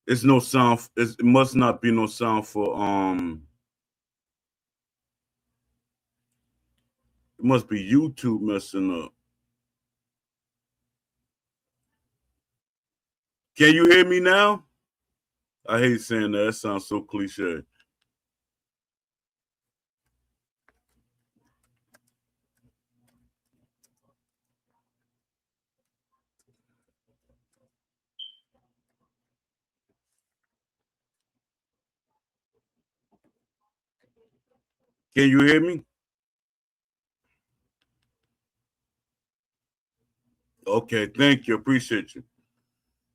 It's no sound. It must not be no sound for It must be YouTube messing up. Can you hear me now? I hate saying that. That sounds so cliche. Can you hear me? Okay, thank you. Appreciate you.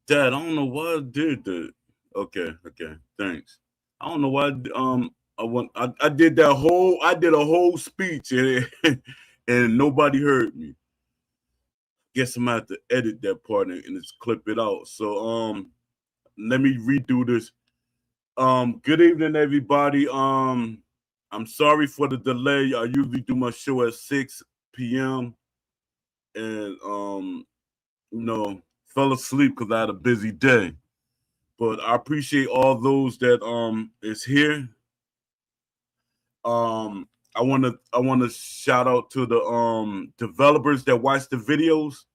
Dad, I don't know why I did that. Okay, thanks. I don't know why I did that whole I did a whole speech and and nobody heard me. Guess I'm gonna have to edit that part and just clip it out. So let me redo this. Good evening everybody. I'm sorry for the delay. I usually do my show at 6 p.m. and you know, fell asleep because I had a busy day. But I appreciate all those that is here. I want to shout out to the developers that watch the videos.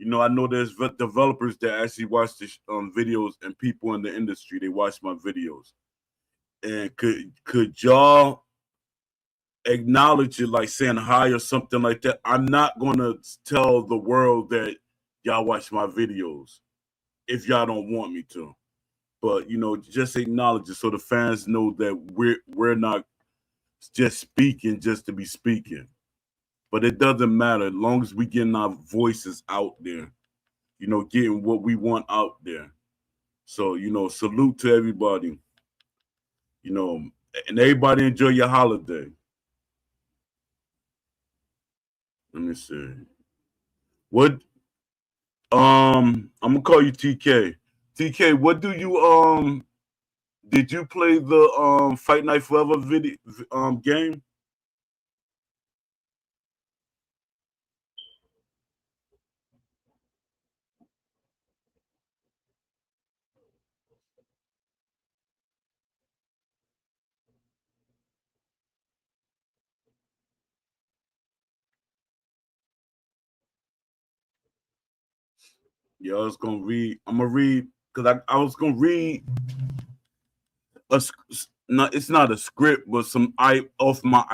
I know there's developers that actually watch the videos and people in the industry. They watch my videos. And could y'all acknowledge it, like saying hi or something like that? I'm not gonna tell the world that y'all watch my videos if y'all don't want me to. But just acknowledge it so the fans know that we're not just speaking just to be speaking. But it doesn't matter as long as we getting our voices out there, getting what we want out there. So, salute to everybody, you know, and everybody enjoy your holiday. Let me see. What I'm gonna call you TK. TK, what do you did you play the Fight Night Forever video game? Yeah, I was gonna read. I'm gonna read because I was gonna read not it's not a script, but some I off my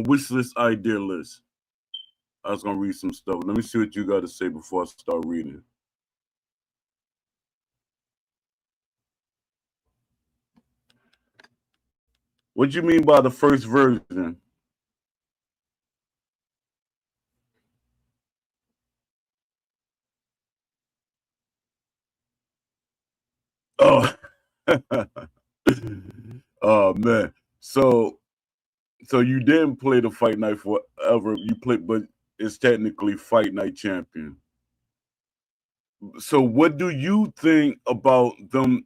wish list idea list. I was gonna read some stuff. Let me see what you got to say before I start reading. What do you mean by the first version? Oh, oh man. So you didn't play the Fight Night Forever. You played, but it's technically Fight Night Champion. So what do you think about them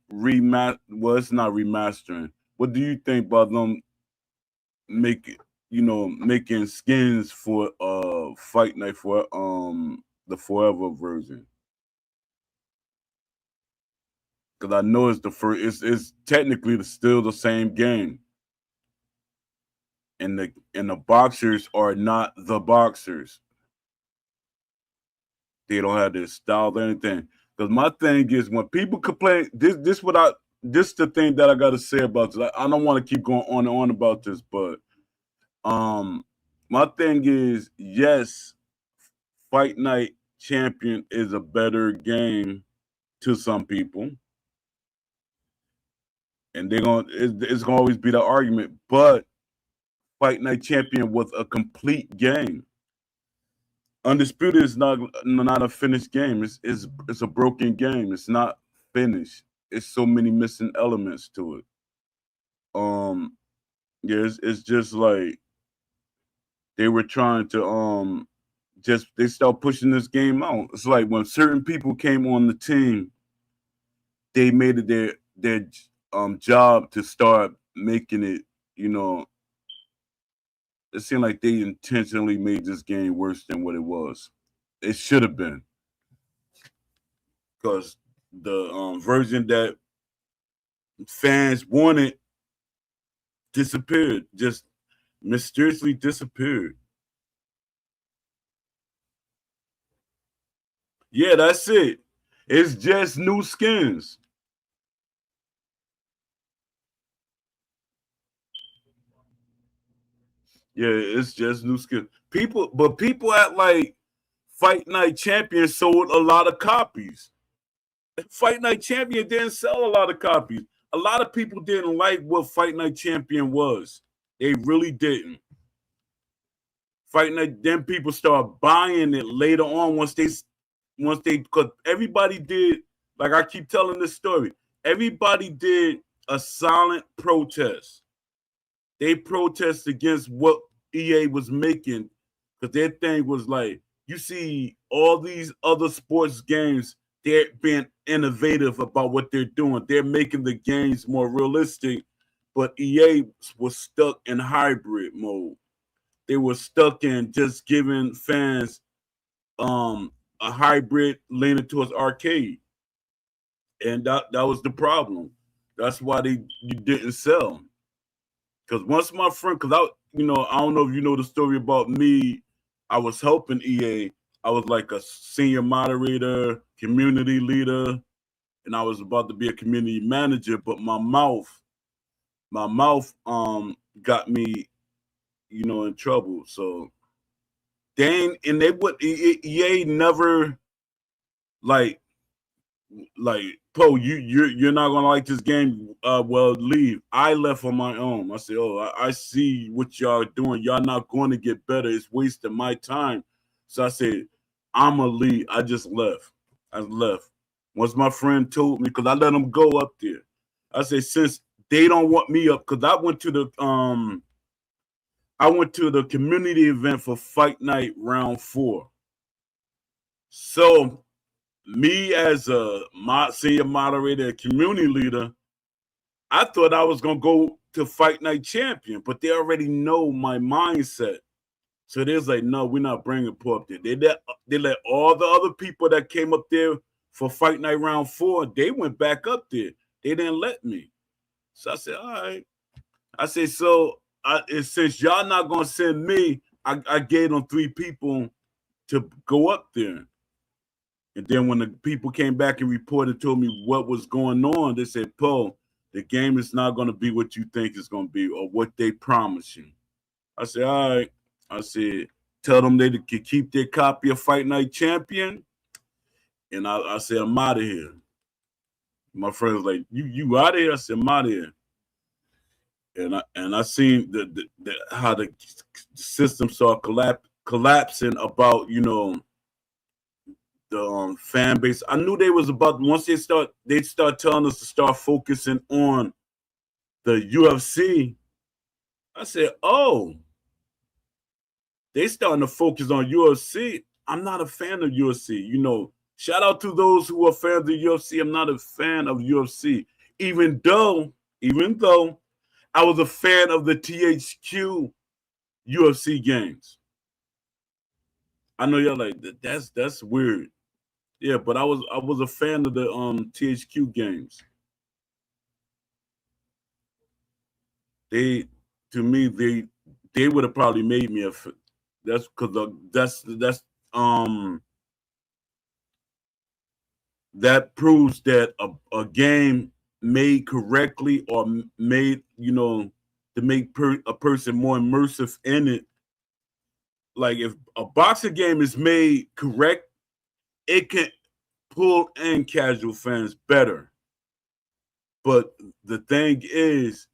well, it's not remastering. What do you think about them making making skins for Fight Night for the Forever version? Because I know it's the first it's technically still the same game. And the boxers are not the boxers. They don't have their style or anything. Because my thing is when people complain, this the thing that I gotta say about this. I don't want to keep going on and on about this, but um my thing is yes, Fight Night Champion is a better game to some people. And it's gonna always be the argument, but Fight Night Champion was a complete game. Undisputed is not a finished game. It's a broken game. It's not finished. It's so many missing elements to it. Um, yeah, it's just like they were trying to just they start pushing this game out. It's like when certain people came on the team, they made it their job to start making it. You know, it seemed like they intentionally made this game worse than what it was. It should have been because the version that fans wanted disappeared, just mysteriously disappeared. Yeah, that's it. It's just new skins. Yeah, it's just new skins. People act like Fight Night Champion sold a lot of copies. Fight Night Champion didn't sell a lot of copies. A lot of people didn't like what Fight Night Champion was. They really didn't. Fight Night, then people start buying it later on once they because everybody did, like I keep telling this story, everybody did a silent protest. They protest against what EA was making because their thing was like, you see all these other sports games, they're being innovative about what they're doing. They're making the games more realistic, but EA was stuck in hybrid mode. They were stuck in just giving fans a hybrid leaning towards arcade, and that was the problem. That's why you didn't sell. Because once my friend, because I don't know if you know the story about me. I was helping EA. I was like a senior moderator, community leader, and I was about to be a community manager. But my mouth, got me, in trouble. So and they would EA never like like Poe, you're not gonna like this game. Well, leave. I left on my own. I said, oh, I see what y'all are doing. Y'all not going to get better. It's wasting my time. So I said, I'm a leave. I just left. I left. Once my friend told me, because I let him go up there. I said, since they don't want me up, because I went to the community event for Fight Night Round 4. So me as a senior moderator and community leader, I thought I was gonna go to Fight Night Champion, but they already know my mindset. So there's like, no, we're not bringing Paul up there. They let all the other people that came up there for Fight Night Round 4, they went back up there. They didn't let me. So I said, all right. I said, so since y'all not gonna send me, I gave them 3 people to go up there. And then when the people came back and reported, told me what was going on, they said, Poe, the game is not going to be what you think it's going to be or what they promise you. I said, all right. I said, tell them they could keep their copy of Fight Night Champion. And I said, I'm out of here. My friend was like, you out of here? I said, I'm out of here. And I seen how the system started collapsing about, the fan base. I knew they was about once they'd start telling us to start focusing on the UFC. I said, oh, they starting to focus on UFC. I'm not a fan of UFC. Shout out to those who are fans of UFC. I'm not a fan of UFC, even though I was a fan of the THQ UFC games. I know y'all like that's weird. Yeah, but I was a fan of the THQ games. They to me they would have probably made me that's because that's that proves that a game made correctly or made to make a person more immersive in it. Like if a boxing game is made correct, it can pull in casual fans better. But the thing is,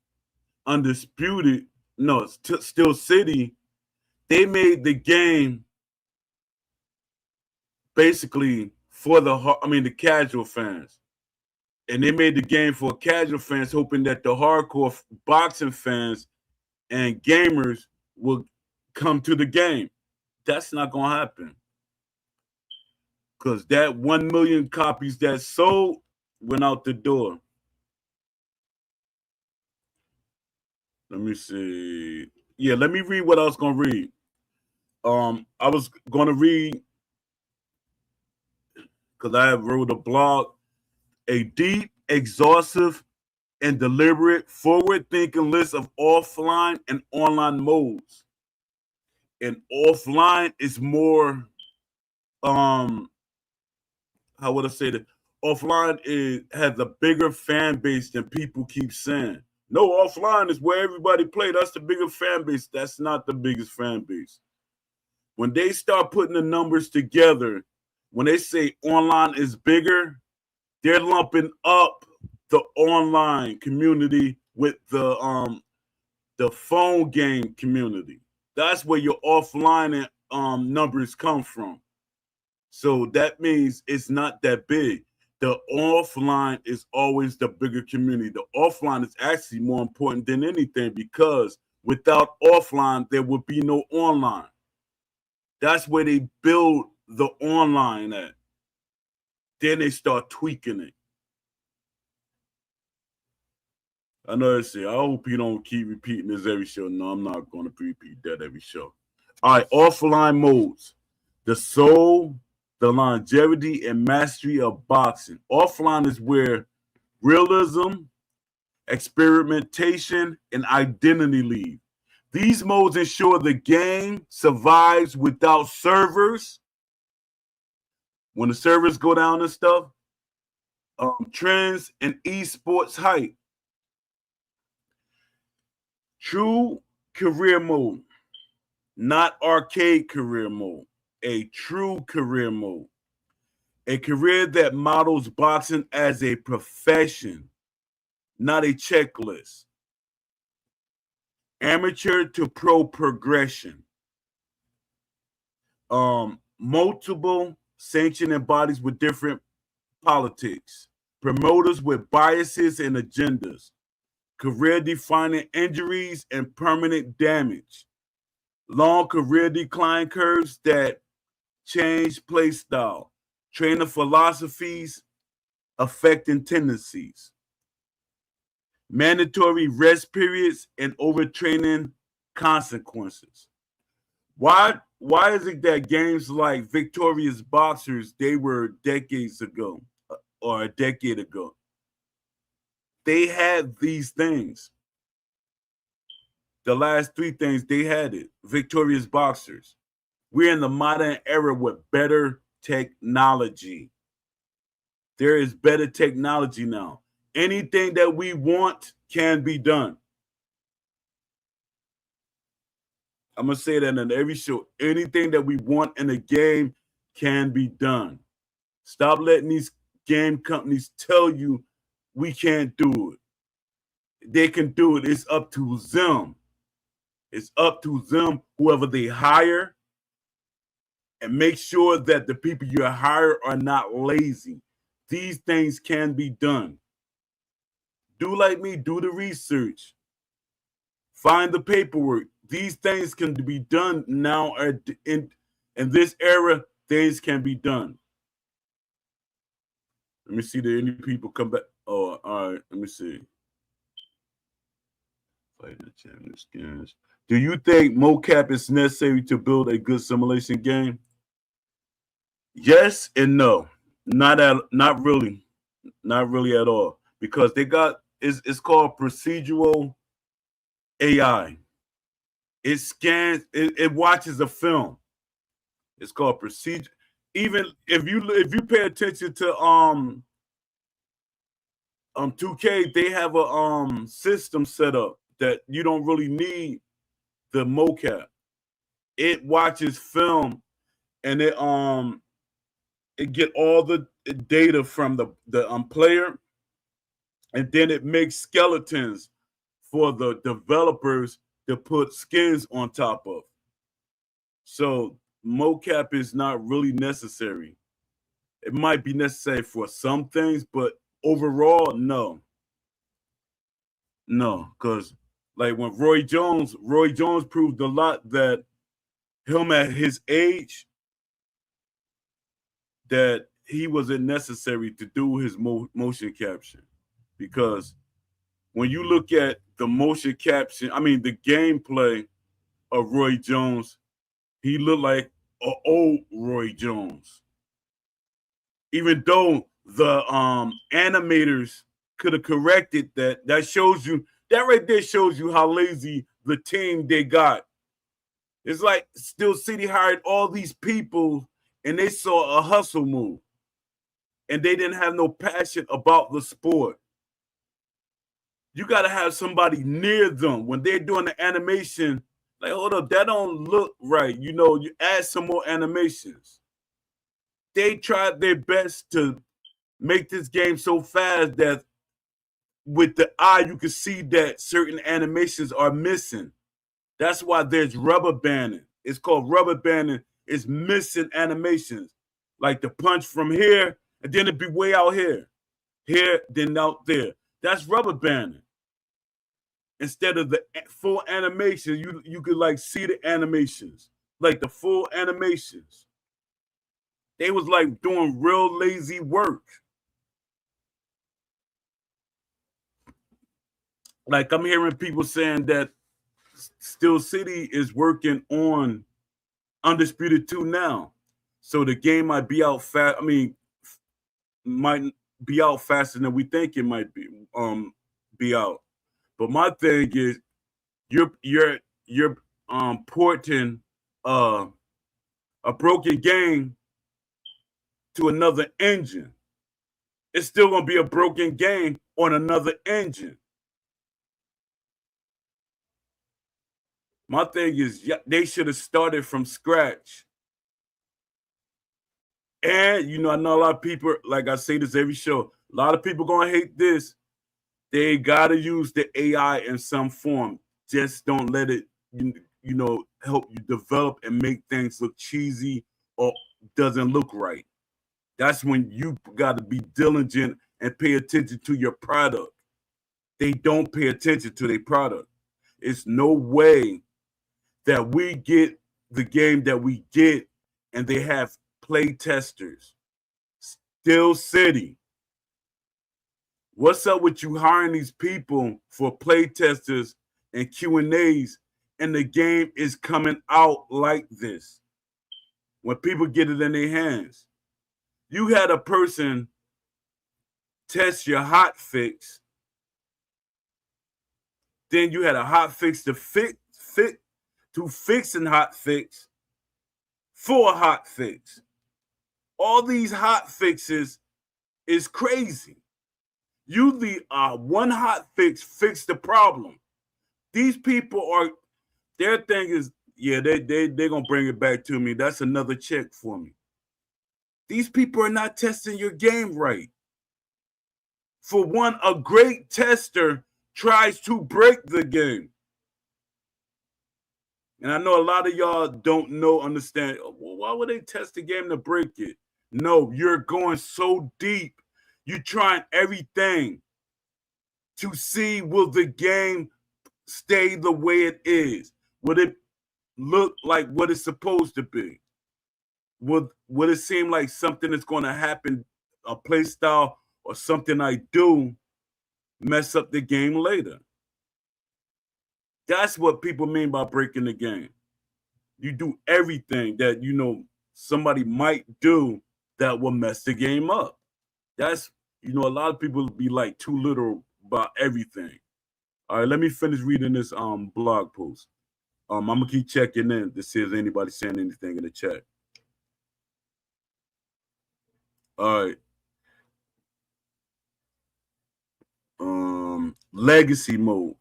Undisputed, no, Still City, they made the game basically for the casual fans. And they made the game for casual fans, hoping that the hardcore boxing fans and gamers will come to the game. That's not going to happen. Because that 1 million copies that sold went out the door. Let me see. Yeah, let me read what I was going to read. I was going to read, because I have wrote a blog, a deep, exhaustive, and deliberate, forward-thinking list of offline and online modes. And offline is more, how would I say that? Offline has a bigger fan base than people keep saying. No, offline is where everybody play. That's the bigger fan base. That's not the biggest fan base. When they start putting the numbers together, when they say online is bigger, they're lumping up the online community with the phone game community. That's where your offline numbers come from. So that means it's not that big. The offline is always the bigger community. The offline is actually more important than anything because without offline, there would be no online. That's where they build the online at. Then they start tweaking it. I know it's I hope you don't keep repeating this every show. No, I'm not going to repeat that every show. All right, offline modes. The soul, the longevity, and mastery of boxing. Offline is where realism, experimentation, and identity lead. These modes ensure the game survives without servers. When the servers go down and stuff, trends and esports hype. True career mode, not arcade career mode, a true career mode. A career that models boxing as a profession, not a checklist. Amateur to pro progression. Multiple sanctioning bodies with different politics. Promoters with biases and agendas. Career-defining injuries and permanent damage. Long career decline curves that change play style. Trainer philosophies affecting tendencies. Mandatory rest periods and overtraining consequences. Why is it that games like Victorious Boxers, they were decades ago or a decade ago? They had these things. The last three things, they had it. Victorious Boxers. We're in the modern era with better technology. There is better technology now. Anything that we want can be done. I'm going to say that in every show. Anything that we want in a game can be done. Stop letting these game companies tell you we can't do it. They can do it. It's up to them. It's up to them, whoever they hire, and make sure that the people you hire are not lazy. These things can be done. Do like me, do the research. Find the paperwork. These things can be done now in this era. Things can be done. Let me see. Did any people come back? Oh, all right. Let me see. Fighting the champion skins. Do you think mocap is necessary to build a good simulation game? Yes and no. Not really. Not really at all. Because they got it's called procedural AI. It scans, it watches a film. It's called procedure. Even if you pay attention to 2K, they have a system set up that you don't really need the mocap. It watches film and it get all the data from the player, and then it makes skeletons for the developers to put skins on top of. So mocap is not really necessary. It might be necessary for some things, but overall, no. No, because like when Roy Jones proved a lot that him at his age, that he wasn't necessary to do his motion capture. Because when you look at the motion capture, I mean the gameplay of Roy Jones, he looked like an old Roy Jones. Even though the animators could have corrected that. That shows you, that right there shows you how lazy the team they got. It's like Steel City hired all these people and they saw a hustle move and they didn't have no passion about the sport. You got to have somebody near them when they're doing the animation. Like, hold up, that don't look right. You know, you add some more animations. They tried their best to make this game so fast that with the eye, you can see that certain animations are missing. That's why there's rubber banding. It's called rubber banding. It's missing animations. Like the punch from here, and then it'd be way out here. Here, then out there. That's rubber banding. Instead of the full animation, you could like see the animations. Like the full animations. They was like doing real lazy work. Like I'm hearing people saying that Steel City is working on Undisputed 2 now. So the game might be out fast. I mean, might be out faster than we think it might be out. But my thing is you're porting a broken game to another engine. It's still gonna be a broken game on another engine. My thing is, they should have started from scratch. And, you know, I know a lot of people, like I say this every show, a lot of people going to hate this. They got to use the AI in some form. Just don't let it, you know, help you develop and make things look cheesy or doesn't look right. That's when you got to be diligent and pay attention to your product. They don't pay attention to their product. It's no way that we get the game that we get and they have play testers. Steel City. What's up with you hiring these people for play testers and Q&As and the game is coming out like this? When people get it in their hands. You had a person test your hot fix. Then you had a hot fix to fixing hot fix for a hot fix. All these hot fixes is crazy. Usually, one hot fix the problem. These people are, their thing is, yeah, they're gonna bring it back to me. That's another check for me. These people are not testing your game right. For one, a great tester tries to break the game. And I know a lot of y'all don't understand. Well, why would they test the game to break it? No, you're going so deep. You're trying everything to see, will the game stay the way it is? Would it look like what it's supposed to be? Would it seem like something that's going to happen, a play style or something I do mess up the game later? That's what people mean by breaking the game. You do everything that you know somebody might do that will mess the game up. That's, you know, a lot of people be like too literal about everything. All right, let me finish reading this blog post. I'm gonna keep checking in to see if anybody saying anything in the chat. All right. Legacy mode.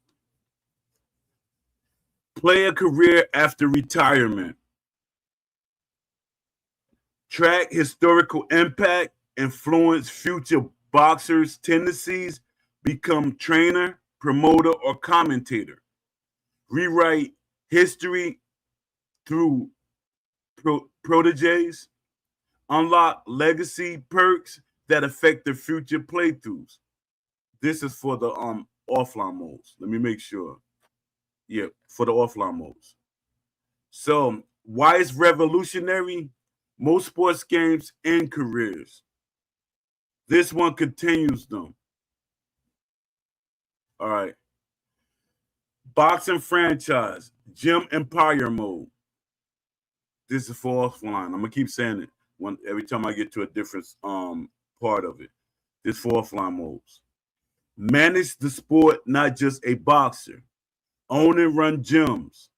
Play a career after retirement. Track historical impact, influence future boxers' tendencies, become trainer, promoter, or commentator. Rewrite history through proteges. Unlock legacy perks that affect the future playthroughs. This is for the offline modes. Let me make sure. Yeah, for the offline modes. So why it's revolutionary? Most sports games end careers. This one continues them. All right. Boxing franchise, Gym Empire mode. This is for offline. I'm gonna keep saying it every time I get to a different part of it. This for offline modes. manage the sport, not just a boxer, own and run gyms,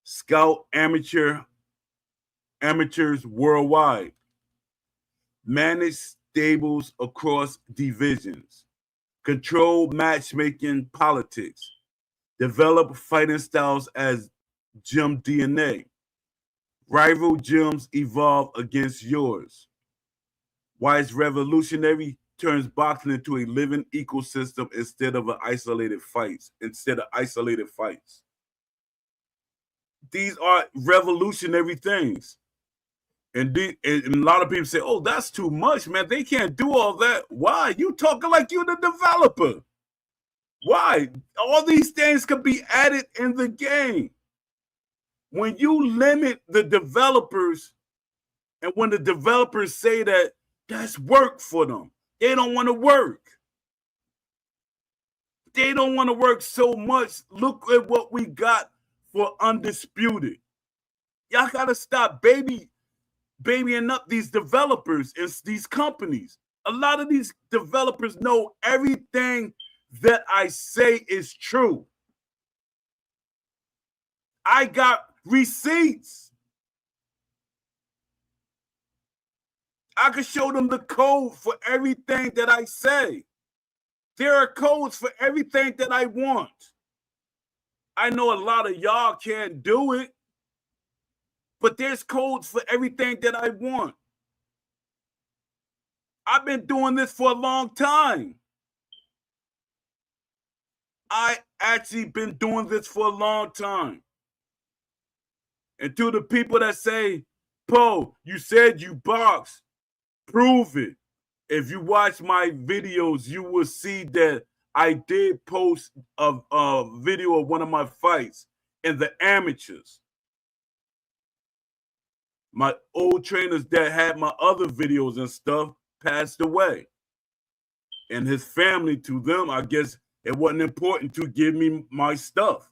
scout amateurs worldwide, manage stables across divisions, control matchmaking politics, develop fighting styles as gym DNA, rival gyms evolve against yours. Why it's revolutionary? Turns boxing into a living ecosystem instead of isolated fights. These are revolutionary things. And a lot of people say, oh, that's too much, man. They can't do all that. Why? You talking like you're the developer. Why? All these things can be added in the game. When you limit the developers, and when the developers say that that's work for them, they don't want to work. They don't want to work so much. Look at what we got for Undisputed. Y'all got to stop babying up these developers and these companies. A lot of these developers know everything that I say is true. I got receipts. I can show them the code for everything that I say. There are codes for everything that I want. I know a lot of y'all can't do it, but there's codes for everything that I want. I've been doing this for a long time. I actually been doing this for a long time. And to the people that say, Poe, you said you box, prove it. If you watch my videos, you will see that I did post a video of one of my fights in the amateurs. My old trainers that had my other videos and stuff passed away. And his family, to them, I guess it wasn't important to give me my stuff.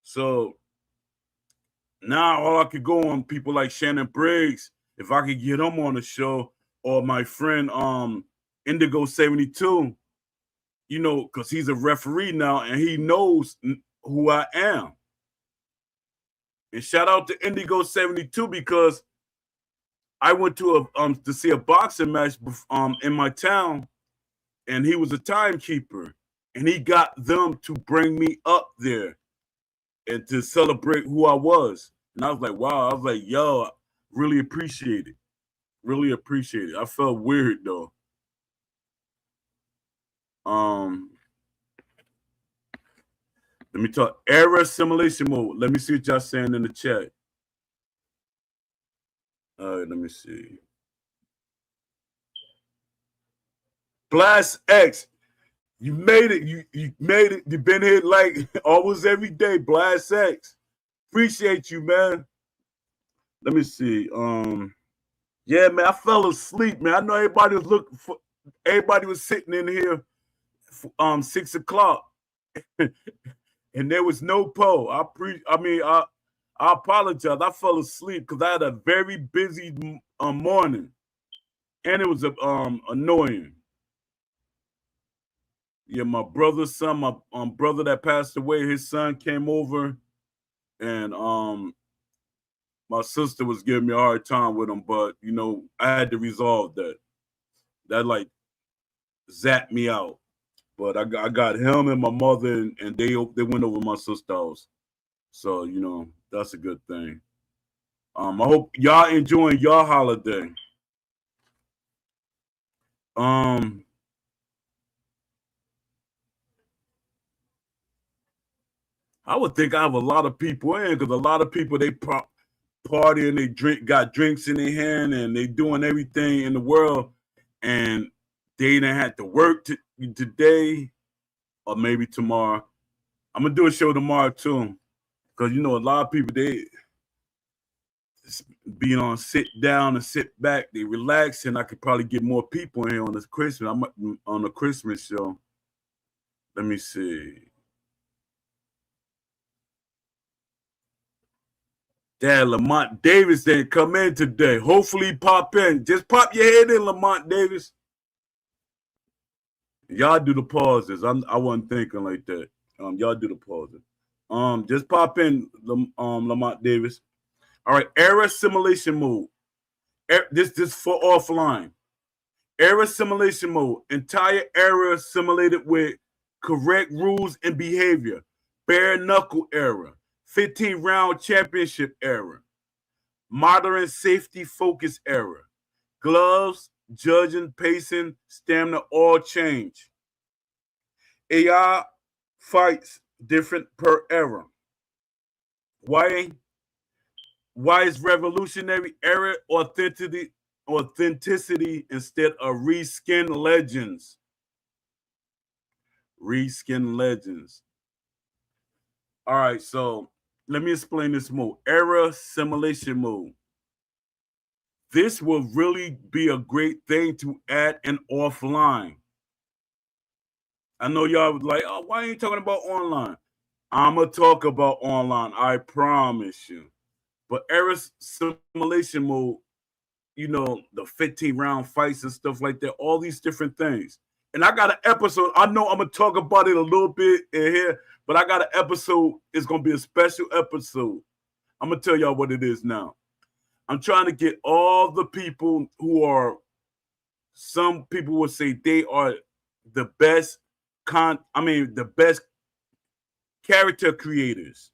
So now all I could go on people like Shannon Briggs, if I could get him on the show, or my friend Indigo 72, you know, because he's a referee now and he knows who I am. And shout out to Indigo 72 because I went to to see a boxing match in my town, and he was a timekeeper, and he got them to bring me up there and to celebrate who I was. And I was like, wow, I was like, yo, really appreciate it. Really appreciate it. I felt weird though. Let me talk error simulation mode. Let me see what y'all saying in the chat. All right, let me see. Blast X, you made it. You made it. You've been here like almost every day. Blast X, appreciate you, man. Let me see. Yeah, man, I fell asleep, man. I know everybody was looking for. Everybody was sitting in here, 6 o'clock, and there was no Poe. I apologize. I fell asleep because I had a very busy morning, and it was annoying. Yeah, my brother's son, my brother that passed away, his son came over, and my sister was giving me a hard time with him, but you know, I had to resolve that. That like zapped me out. But I got him and my mother, and they went over my sister's house. So, you know, that's a good thing. I hope y'all enjoying your holiday. I would think I have a lot of people in because a lot of people, they party and they got drinks in their hand, and they doing everything in the world, and they didn't have to work today or maybe tomorrow. I'm gonna do a show tomorrow too, because you know a lot of people, they being on sit down and sit back, they relax, and I could probably get more people in here on this Christmas. I'm on a Christmas show. Let me see. Dad, Lamont Davis didn't come in today. Hopefully pop in. Just pop your head in, Lamont Davis. Y'all do the pauses. I wasn't thinking like that. Y'all do the pauses. Just pop in Lamont Davis. All right, error simulation mode. This for offline. Error simulation mode. Entire error simulated with correct rules and behavior. Bare knuckle error. 15-round championship error. Modern safety focus error. Gloves, judging, pacing, stamina all change. AI fights different per error. Why is revolutionary error authenticity instead of reskin legends? Reskin legends. All right, so let me explain this mode. Error simulation mode. This will really be a great thing to add in offline. I know y'all was like, oh, why ain't you talking about online? I'm going to talk about online, I promise you. But error simulation mode, you know, the 15-round fights and stuff like that, all these different things. And I got an episode. I know I'm going to talk about it a little bit in here, but I got an episode. It's going to be a special episode. I'm going to tell y'all what it is now. I'm trying to get all the people who are, some people would say they are the best the best character creators.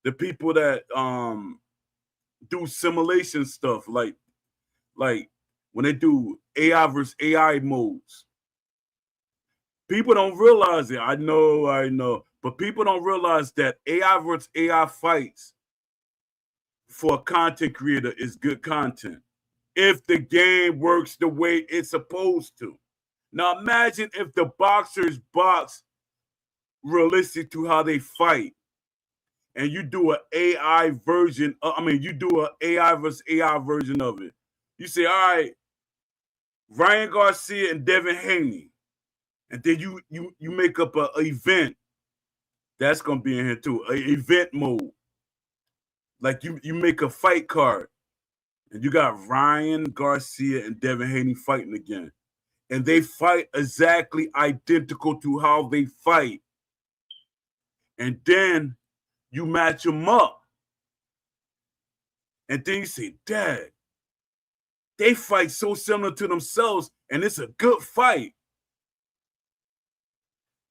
The people that do simulation stuff, like when they do AI versus AI modes. People don't realize it. I know. But people don't realize that AI versus AI fights for a content creator is good content if the game works the way it's supposed to. Now imagine if the boxers box realistic to how they fight, and you do an AI version. You do an AI versus AI version of it. You say, all right, Ryan Garcia and Devin Haney, and then you make up an event. That's gonna be in here too. An event mode. Like you make a fight card, and you got Ryan Garcia and Devin Haney fighting again, and they fight exactly identical to how they fight, and then you match them up, and then you say, "Dad, they fight so similar to themselves, and it's a good fight."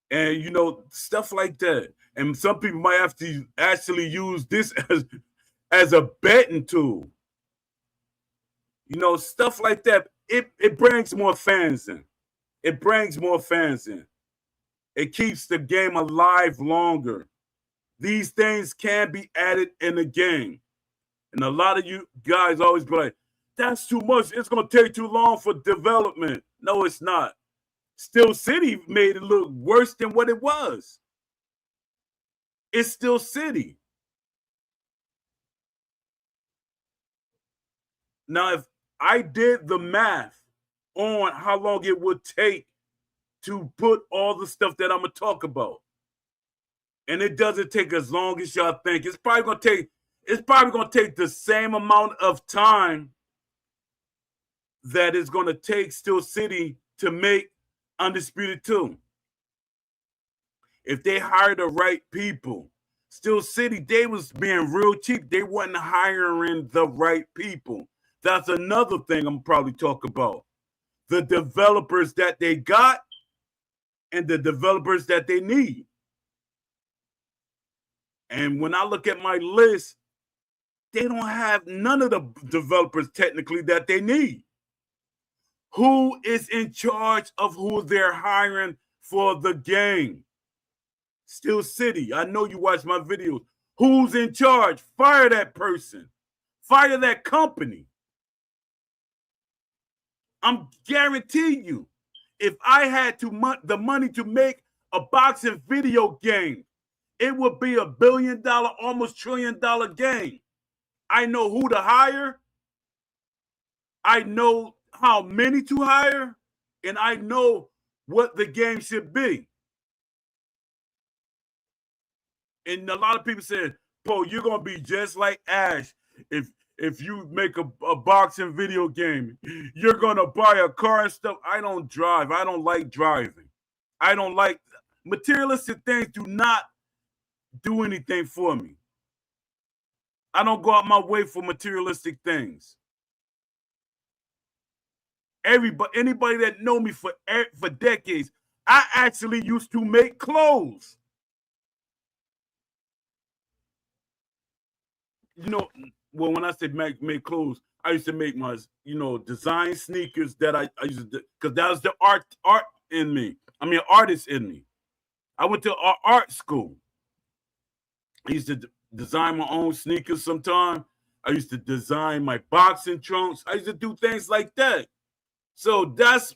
And you know, stuff like that. And some people might have to actually use this as a betting tool. You know, stuff like that. It brings more fans in. It brings more fans in. It keeps the game alive longer. These things can be added in the game. And a lot of you guys always be like, that's too much. It's going to take too long for development. No, it's not. Still City made it look worse than what it was. It's still City. Now, if I did the math on how long it would take to put all the stuff that I'm going to talk about, and it doesn't take as long as y'all think, it's probably going to take the same amount of time that it's going to take Still City to make Undisputed 2. If they hire the right people, Still City, they was being real cheap. They wasn't hiring the right people. That's another thing I'm probably talk about. The developers that they got and the developers that they need. And when I look at my list, they don't have none of the developers technically that they need. Who is in charge of who they're hiring for the game? Still City. I know you watch my videos. Who's in charge? Fire that person. Fire that company. I'm guaranteeing you, if I had the money to make a boxing video game, it would be $1 billion, almost $1 trillion game. I know who to hire. I know how many to hire, and I know what the game should be. And a lot of people said, "Po, you're gonna be just like Ash if if you make a boxing video game, you're gonna buy a car and stuff. I don't drive. I don't like driving. I don't like materialistic things. Do not do anything for me. I don't go out my way for materialistic things. Anybody that know me for decades, I actually used to make clothes. You know, well, when I say make clothes, I used to make my, design sneakers that I used to, because that was the art in me. I mean, artist in me. I went to art school. I used to design my own sneakers sometimes. I used to design my boxing trunks. I used to do things like that. So that's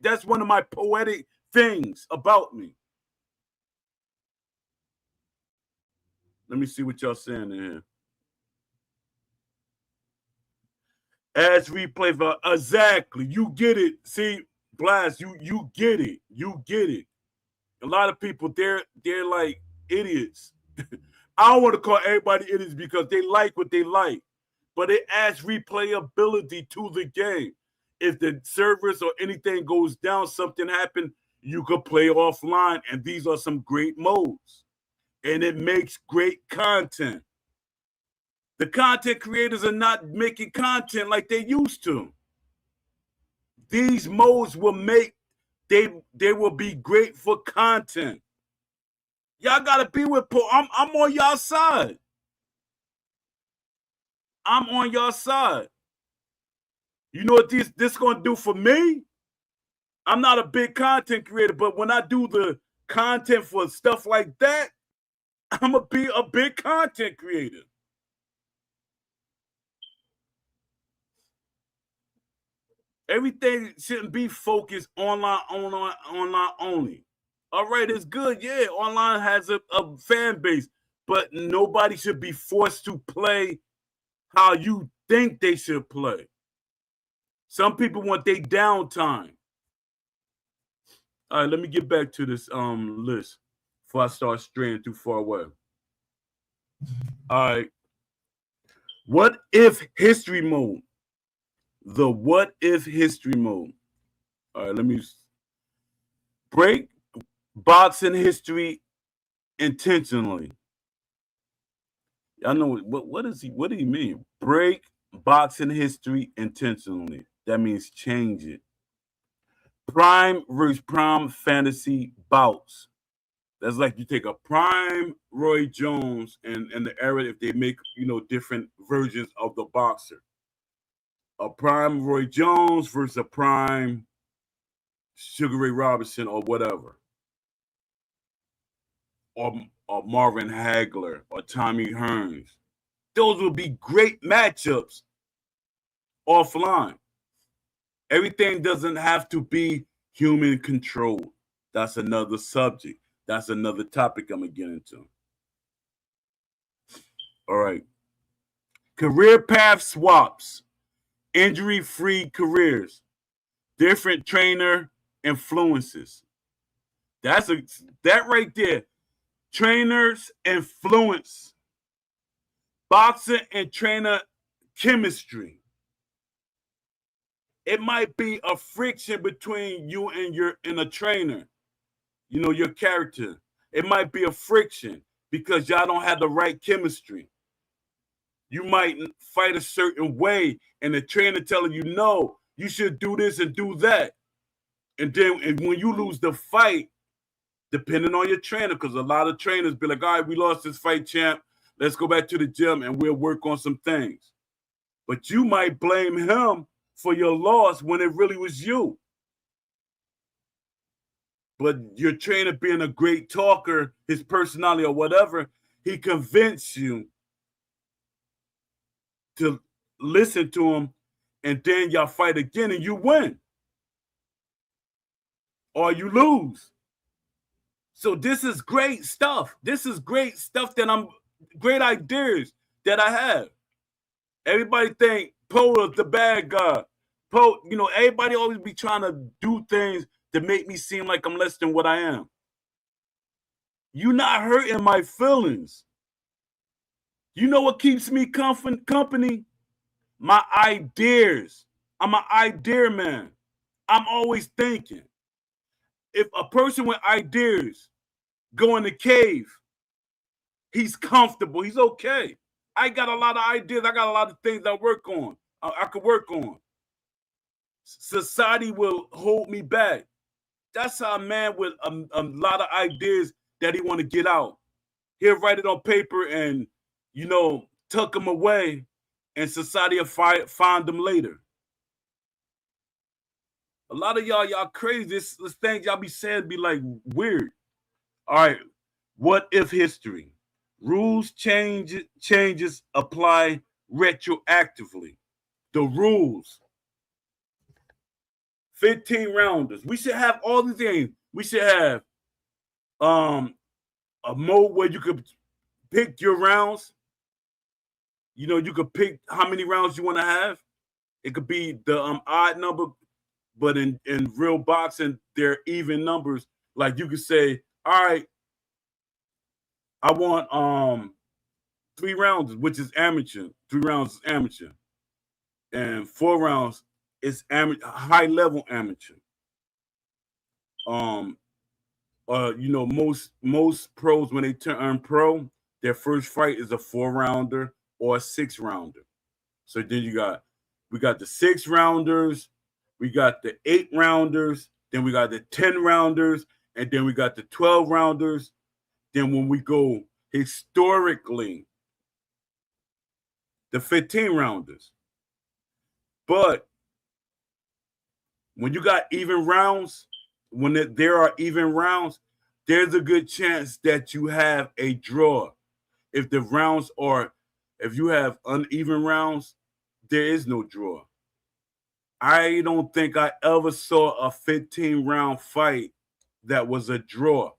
that's one of my poetic things about me. Let me see what y'all saying in here. As replay for exactly. You get it. See, Blast, you get it. You get it. A lot of people, they're like idiots. I don't want to call everybody idiots because they like what they like, but it adds replayability to the game. If the servers or anything goes down, something happened, you could play offline, and these are some great modes. And it makes great content. The content creators are not making content like they used to. These modes will they will be great for content. Y'all gotta be with Paul. I'm on y'all side. I'm on y'all side. You know what this gonna do for me? I'm not a big content creator, but when I do the content for stuff like that, I'm gonna be a big content creator. Everything shouldn't be focused online only. All right, it's good. Yeah, online has a fan base, but nobody should be forced to play how you think they should play. Some people want their downtime. All right, let me get back to this list before I start straying too far away. All right. What if history mode? The what if history mode. All right, let me break boxing history intentionally. I know what is he? What do you mean? Break boxing history intentionally. That means change it. Prime versus prime fantasy bouts. That's like you take a prime Roy Jones and the era if they make different versions of the boxer. A prime Roy Jones versus a prime Sugar Ray Robinson or whatever. Or Marvin Hagler or Tommy Hearns. Those would be great matchups offline. Everything doesn't have to be human controlled. That's another subject. That's another topic I'm going to get into. All right. Career path swaps. Injury-free careers. Different trainer influences. That right there. Trainers influence. Boxer and trainer chemistry. It might be a friction between you and a trainer, your character. It might be a friction because y'all don't have the right chemistry. You might fight a certain way, and the trainer telling you, no, you should do this and do that. And when you lose the fight, depending on your trainer, because a lot of trainers be like, all right, we lost this fight, champ. Let's go back to the gym and we'll work on some things. But you might blame him for your loss when it really was you. But your trainer being a great talker, his personality or whatever, he convinced you to listen to him, and then y'all fight again and you win. Or you lose. So this is great stuff. This is great stuff great ideas that I have. Everybody think Poe is the bad guy. Poe, everybody always be trying to do things to make me seem like I'm less than what I am. You're not hurting my feelings. You know what keeps me company? My ideas. I'm an idea man. I'm always thinking. If a person with ideas go in the cave, he's comfortable. He's okay. I got a lot of ideas. I got a lot of things I work on. I could work on. Society will hold me back. That's how a man with a lot of ideas that he want to get out. He'll write it on paper and, tuck them away, and society will find them later. A lot of y'all crazy. This thing y'all be saying be like weird. All right, what if history? Rules changes apply retroactively. The rules. 15 rounders. We should have all these things. We should have a mode where you could pick your rounds. You could pick how many rounds you want to have. It could be the odd number, but in real boxing, they're even numbers. Like you could say, all right, I want 3 rounds, which is amateur. 3 rounds is amateur. And 4 rounds is high level amateur. Most pros when they turn pro, their first fight is a 4-rounder or a 6-rounder. So then we got the 6-rounders, we got the 8-rounders, then we got the 10-rounders, and then we got the 12-rounders. Then when we go historically, the 15-rounders. But when you got even rounds, when there are even rounds, there's a good chance that you have a draw. If you have uneven rounds, there is no draw. I don't think I ever saw a 15-round fight that was a draw.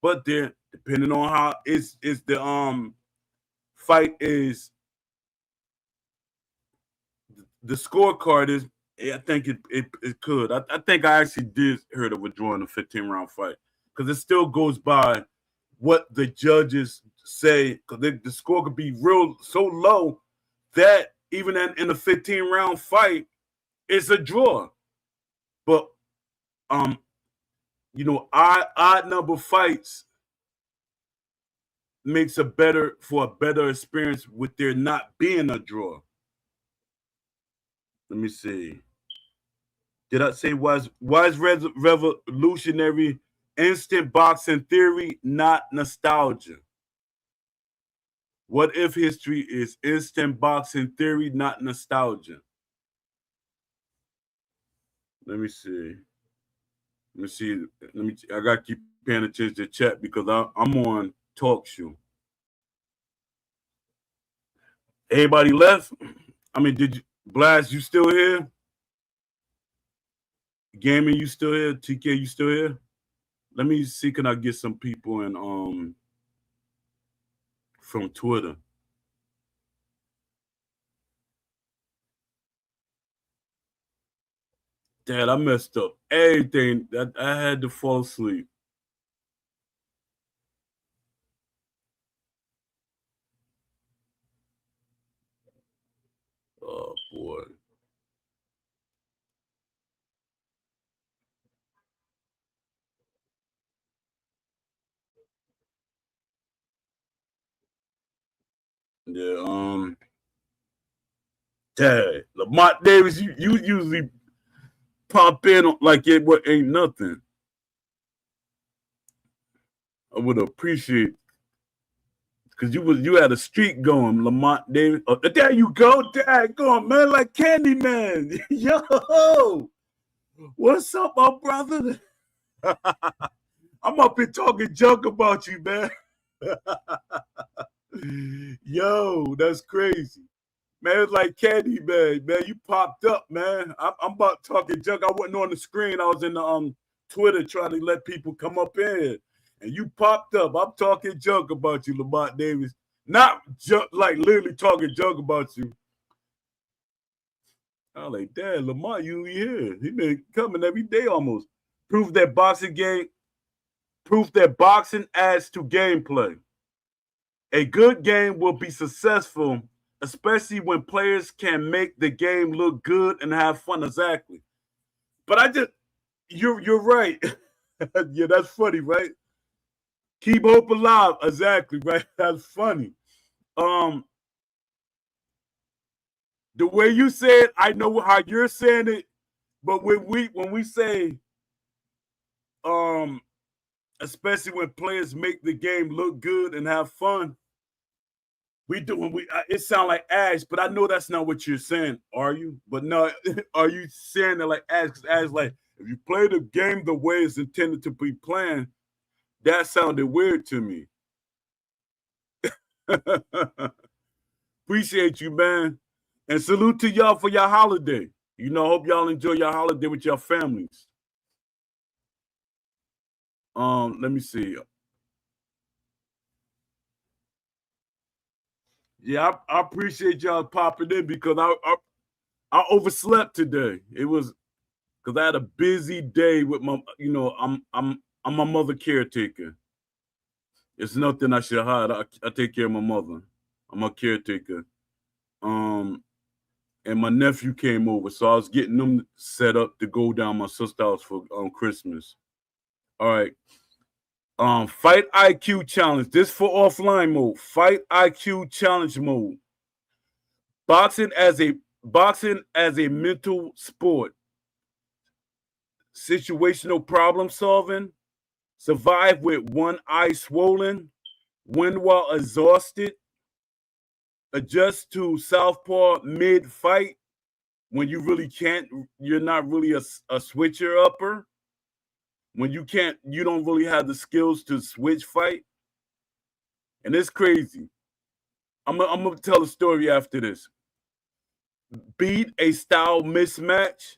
But then, depending on how is the fight is, the scorecard is. I think it could. I think I actually did heard of a draw in a 15-round fight because it still goes by what the judges say. Because the score could be so low that even in a 15-round fight, it's a draw. But odd number fights makes a better experience with there not being a draw. Let me see. Did I say was revolutionary instant boxing theory, not nostalgia? What if history is instant boxing theory, not nostalgia? Let me see. I gotta keep paying attention to chat because I'm on talk show. Everybody left? I mean, did you Blast? You still here? Gaming, you still here? TK, you still here? Let me see, can I get some people in from Twitter? Dad, I messed up everything. I had to fall asleep. Oh boy. Yeah, Dad, Lamont Davis, you usually pop in like it ain't nothing. I would appreciate because you had a streak going, Lamont Davis. Oh, there you go, Dad, going man like Candyman. Yo, what's up, my brother? I'm up here talking junk about you, man. Yo, that's crazy. Man, it's like Candyman, man. You popped up, man. I'm about talking junk. I wasn't on the screen. I was in the Twitter trying to let people come up in. And you popped up. I'm talking junk about you, Lamont Davis. Not junk, like literally talking junk about you. I was like, damn, Lamont, you here. He been coming every day almost. Proof that boxing adds to gameplay. A good game will be successful especially when players can make the game look good and have fun. Exactly. But you're right. Yeah, that's funny, right? Keep hope alive. Exactly, right? That's funny. Um, the way you say it, I know how you're saying it, but when we say um, especially when players make the game look good and have fun, we do when we it sound like Ash, but I know that's not what you're saying, are you? But no, are you saying it like Ash? Because Ash like if you play the game the way it's intended to be playing, that sounded weird to me. Appreciate you, man. And salute to y'all for your holiday. Hope y'all enjoy your holiday with your families. Let me see. Yeah, I appreciate y'all popping in because I overslept today. It was because I had a busy day with my, I'm my mother caretaker. It's nothing I should hide. I take care of my mother. I'm a caretaker. Um, and my nephew came over, so I was getting them set up to go down my sister's house for Christmas. All right. Fight IQ challenge. This for offline mode. Fight IQ challenge mode. Boxing as a mental sport. Situational problem solving. Survive with one eye swollen. Win while exhausted. Adjust to southpaw mid fight when you really can't. You're not really a switcher upper. When you don't really have the skills to switch fight. And it's crazy. I'm gonna tell a story after this. Beat a style mismatch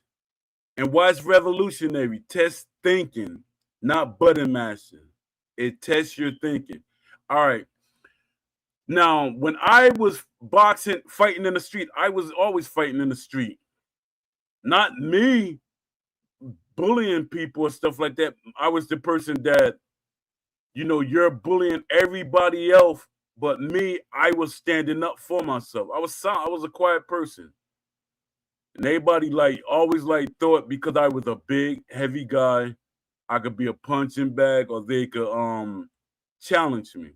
and watch Revolutionary. Test thinking, not button mashing. It tests your thinking. All right. Now, when I was fighting in the street, I was always fighting in the street. Not me bullying people or stuff like that. I was the person that, you're bullying everybody else, but me, I was standing up for myself. I was a quiet person. And everybody always thought because I was a big, heavy guy, I could be a punching bag or they could challenge me.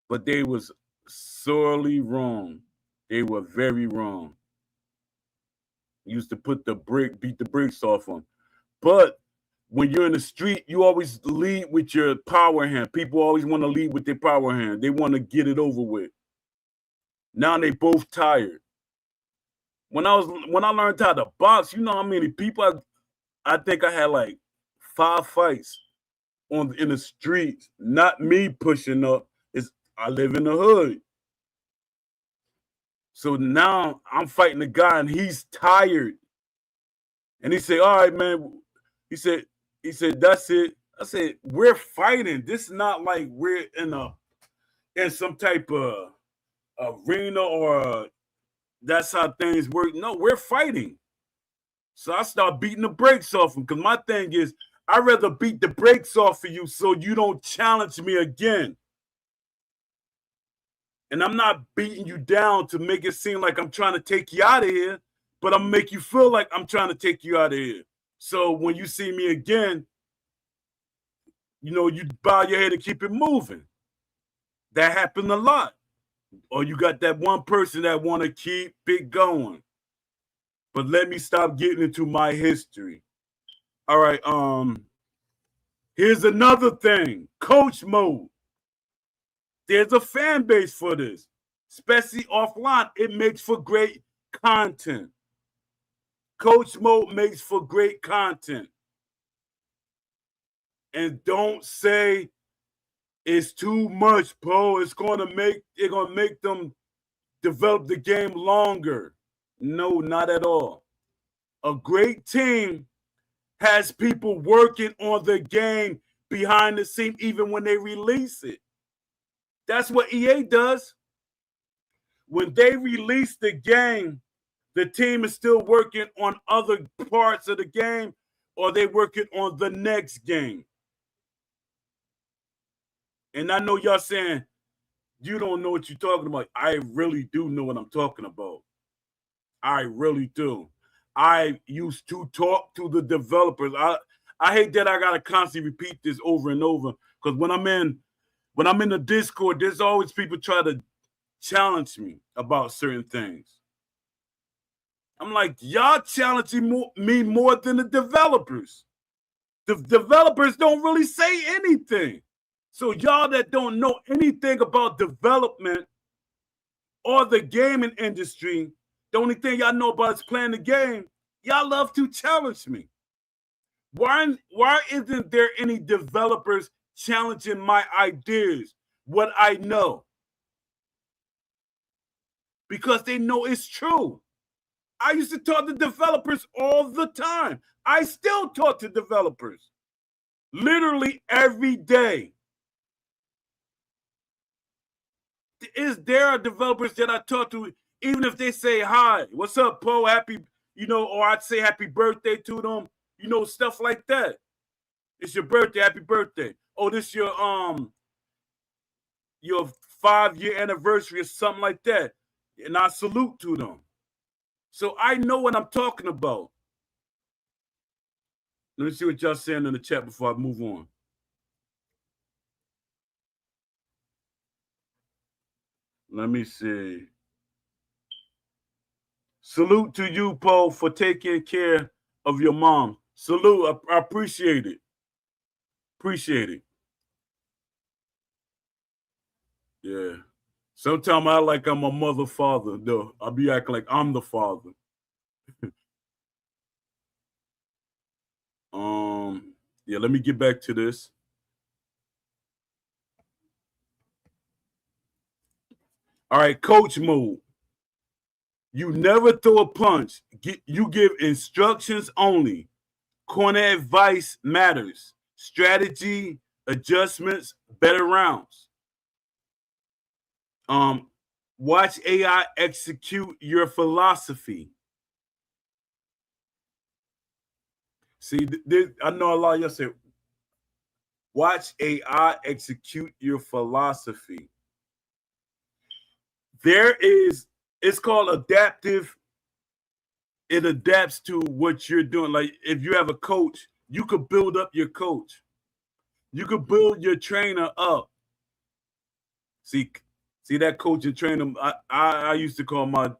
But they was sorely wrong. They were very wrong. Used to beat the brakes off them. But when you're in the street, you always lead with your power hand. People always want to lead with their power hand. They want to get it over with. Now they both tired. When I learned how to box, you know how many people I think I had 5 fights in the streets. Not me pushing up. I live in the hood. So now I'm fighting a guy and he's tired. And he said, all right, man. He said, that's it. I said, we're fighting. This is not like we're in some type of arena or that's how things work. No, we're fighting. So I start beating the brakes off him because my thing is, I'd rather beat the brakes off of you so you don't challenge me again. And I'm not beating you down to make it seem like I'm trying to take you out of here, but I'm gonna make you feel like I'm trying to take you out of here. So when you see me again, you bow your head and keep it moving. That happened a lot. Or you got that one person that want to keep it going. But let me stop getting into my history. All right, here's another thing. Coach mode. There's a fan base for this, especially offline. It makes for great content. Coach mode makes for great content. And don't say it's too much, bro. It's gonna make them develop the game longer. No, not at all. A great team has people working on the game behind the scene, even when they release it. That's what EA does. When they release the game, the team is still working on other parts of the game, or they working on the next game. And I know y'all saying, You don't know what you're talking about. I really do know what I'm talking about. I really do. I used to talk to the developers. I hate that I gotta constantly repeat this over and over because when I'm in the Discord, there's always people try to challenge me about certain things. I'm like, y'all challenging me more than the developers. The developers don't really say anything. So y'all that don't know anything about development or the gaming industry, the only thing y'all know about is playing the game, y'all love to challenge me. Why isn't there any developers challenging my ideas, what I know? Because they know it's true. I used to talk to developers all the time. I still talk to developers literally every day. There are developers that I talk to, even if they say hi, what's up, Poe? Happy, or I'd say happy birthday to them, stuff like that. It's your birthday, happy birthday. Oh, this your 5-year anniversary or something like that. And I salute to them. So I know what I'm talking about. Let me see what y'all saying in the chat before I move on. Let me see. Salute to you, Poe, for taking care of your mom. Salute. I appreciate it. Appreciate it. Yeah. Sometimes I like I'm a mother father, though. I'll be acting like I'm the father. Yeah, let me get back to this. All right, coach mode. You never throw a punch. You give instructions only. Corner advice matters. Strategy, adjustments, better rounds. Watch AI execute your philosophy. See, I know a lot of y'all say, watch AI execute your philosophy. It's called adaptive. It adapts to what you're doing. Like if you have a coach, you could build up your coach. You could build your trainer up. See that coach and trainer. I used to call my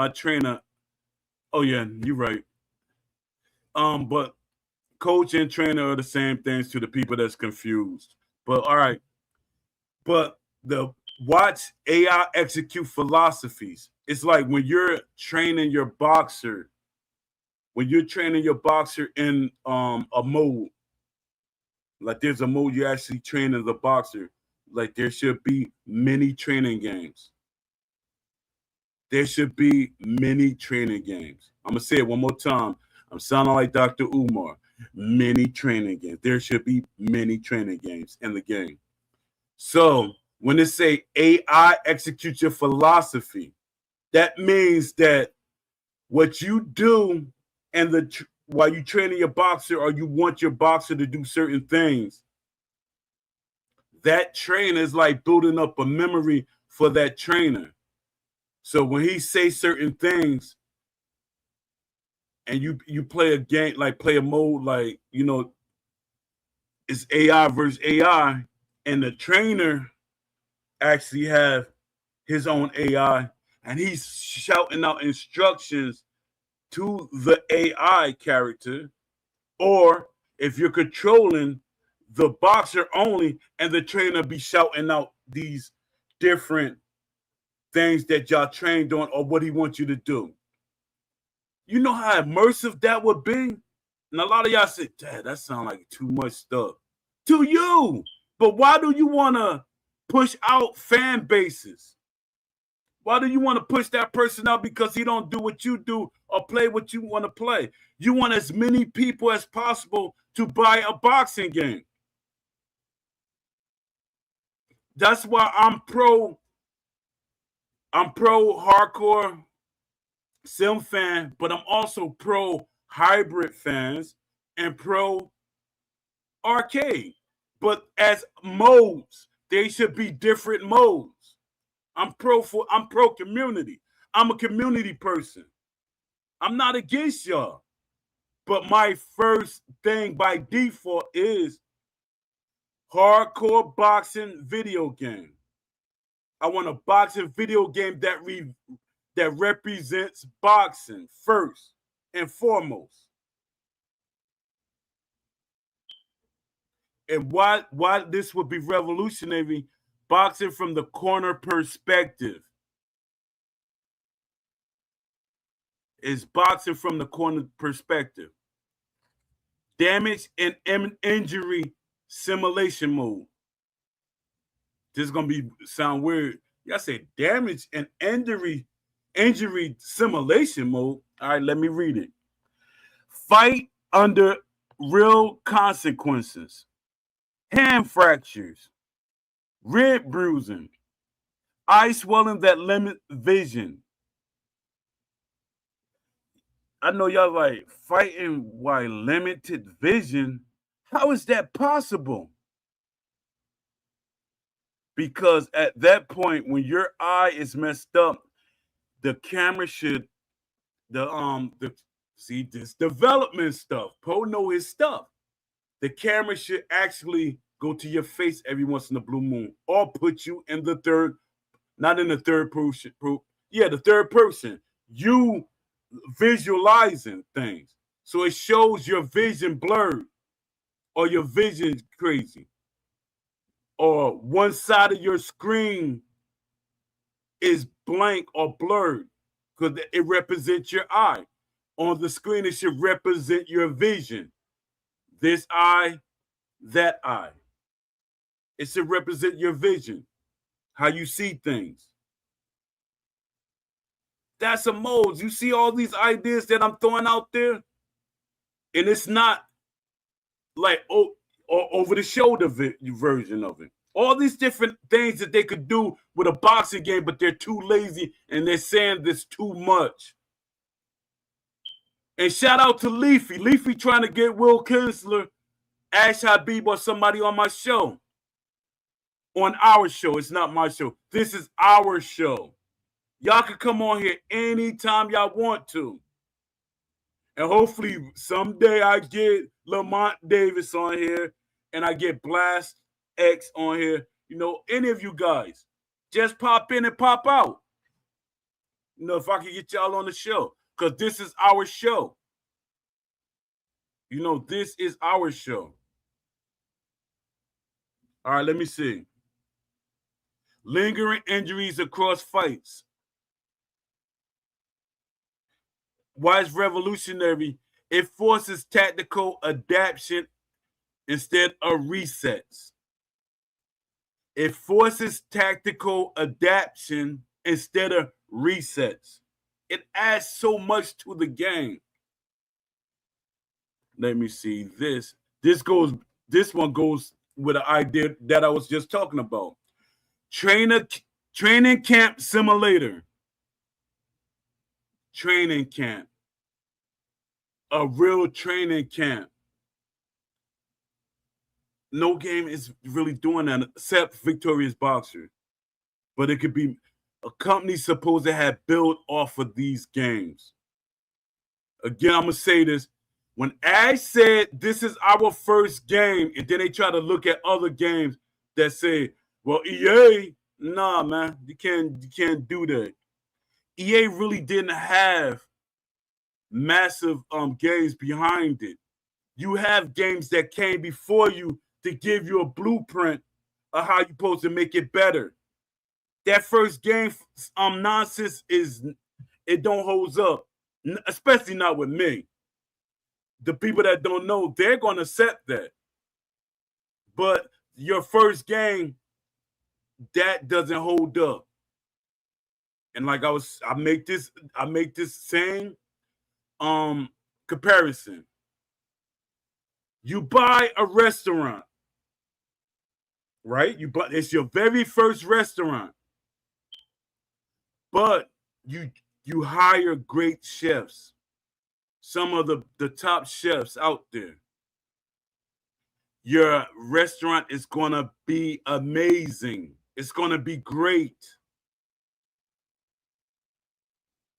trainer. Oh yeah, you're right. But coach and trainer are the same things to the people that's confused. But all right. But the watch AI execute philosophies. It's like when you're training your boxer, in a mode, like there's a mode you actually train as a boxer. Like there should be many training games. There should be many training games. I'm gonna say it one more time. I'm sounding like Dr. Umar. Many training games. There should be many training games in the game. So when they say AI execute your philosophy, that means that what you do and while you training your boxer or you want your boxer to do certain things, that trainer is like building up a memory for that trainer. So when he says certain things and you play a game, like play a mode, like, it's AI versus AI, and the trainer actually have his own AI and he's shouting out instructions to the AI character, or if you're controlling the boxer only and the trainer be shouting out these different things that y'all trained on or what he wants you to do. You know how immersive that would be? And a lot of y'all say, Dad, that sounds like too much stuff. To you. But why do you want to push out fan bases? Why do you want to push that person out because he don't do what you do or play what you want to play? You want as many people as possible to buy a boxing game. That's why I'm pro hardcore sim fan, but I'm also pro hybrid fans and pro arcade. But as modes, they should be different modes. I'm pro community. I'm a community person. I'm not against y'all. But my first thing by default is hardcore boxing video game. I want a boxing video game that represents boxing first and foremost. And why this would be revolutionary, boxing from the corner perspective. Is boxing from the corner perspective. Damage and injury simulation mode. This is gonna sound weird. Y'all say damage and injury simulation mode. All right, let me read it. Fight under real consequences. Hand fractures, rib bruising, eye swelling that limit vision. I know y'all like fighting while limited vision. How is that possible? Because at that point, when your eye is messed up, the camera should see this development stuff. Poe know his stuff. The camera should actually go to your face every once in a blue moon, or put you in the third, not in the third person. Yeah, the third person. You visualizing things, so it shows your vision blurred, or your vision crazy, or one side of your screen is blank or blurred because it represents your eye. On the screen, it should represent your vision. This eye, that eye. It should represent your vision, how you see things. That's a mode. You see all these ideas that I'm throwing out there, and it's not like or over the shoulder version of it. All these different things that they could do with a boxing game, but they're too lazy and they're saying this too much. And shout out to Leafy. Leafy trying to get Will Kinsler, Ash Habib, or somebody on my show. On our show. It's not my show. This is our show. Y'all can come on here anytime y'all want to. And hopefully someday I get Lamont Davis on here and I get Blast X on here. You know, any of you guys, just pop in and pop out. You know, if I can get y'all on the show, because this is our show. You know, this is our show. All right, let me see. Lingering injuries across fights. Why it's revolutionary? It forces tactical adaptation instead of resets. It forces tactical adaptation instead of resets. It adds so much to the game. Let me see this. This one goes with the idea that I was just talking about. Training camp simulator. Training camp. A real training camp. No game is really doing that except Victorious Boxer. But it could be a company supposed to have built off of these games. Again, I'm going to say this. When Ash said this is our first game, and then they try to look at other games that say, well, EA, nah, man, you can't do that. EA really didn't have massive games behind it. You have games that came before you to give you a blueprint of how you're supposed to make it better. That first game nonsense it don't hold up, especially not with me. The people that don't know, they're going to accept that. But your first game, that doesn't hold up. And like I make this same comparison. You buy a restaurant, right? It's your very first restaurant. But you hire great chefs. Some of the top chefs out there. Your restaurant is going to be amazing. It's going to be great.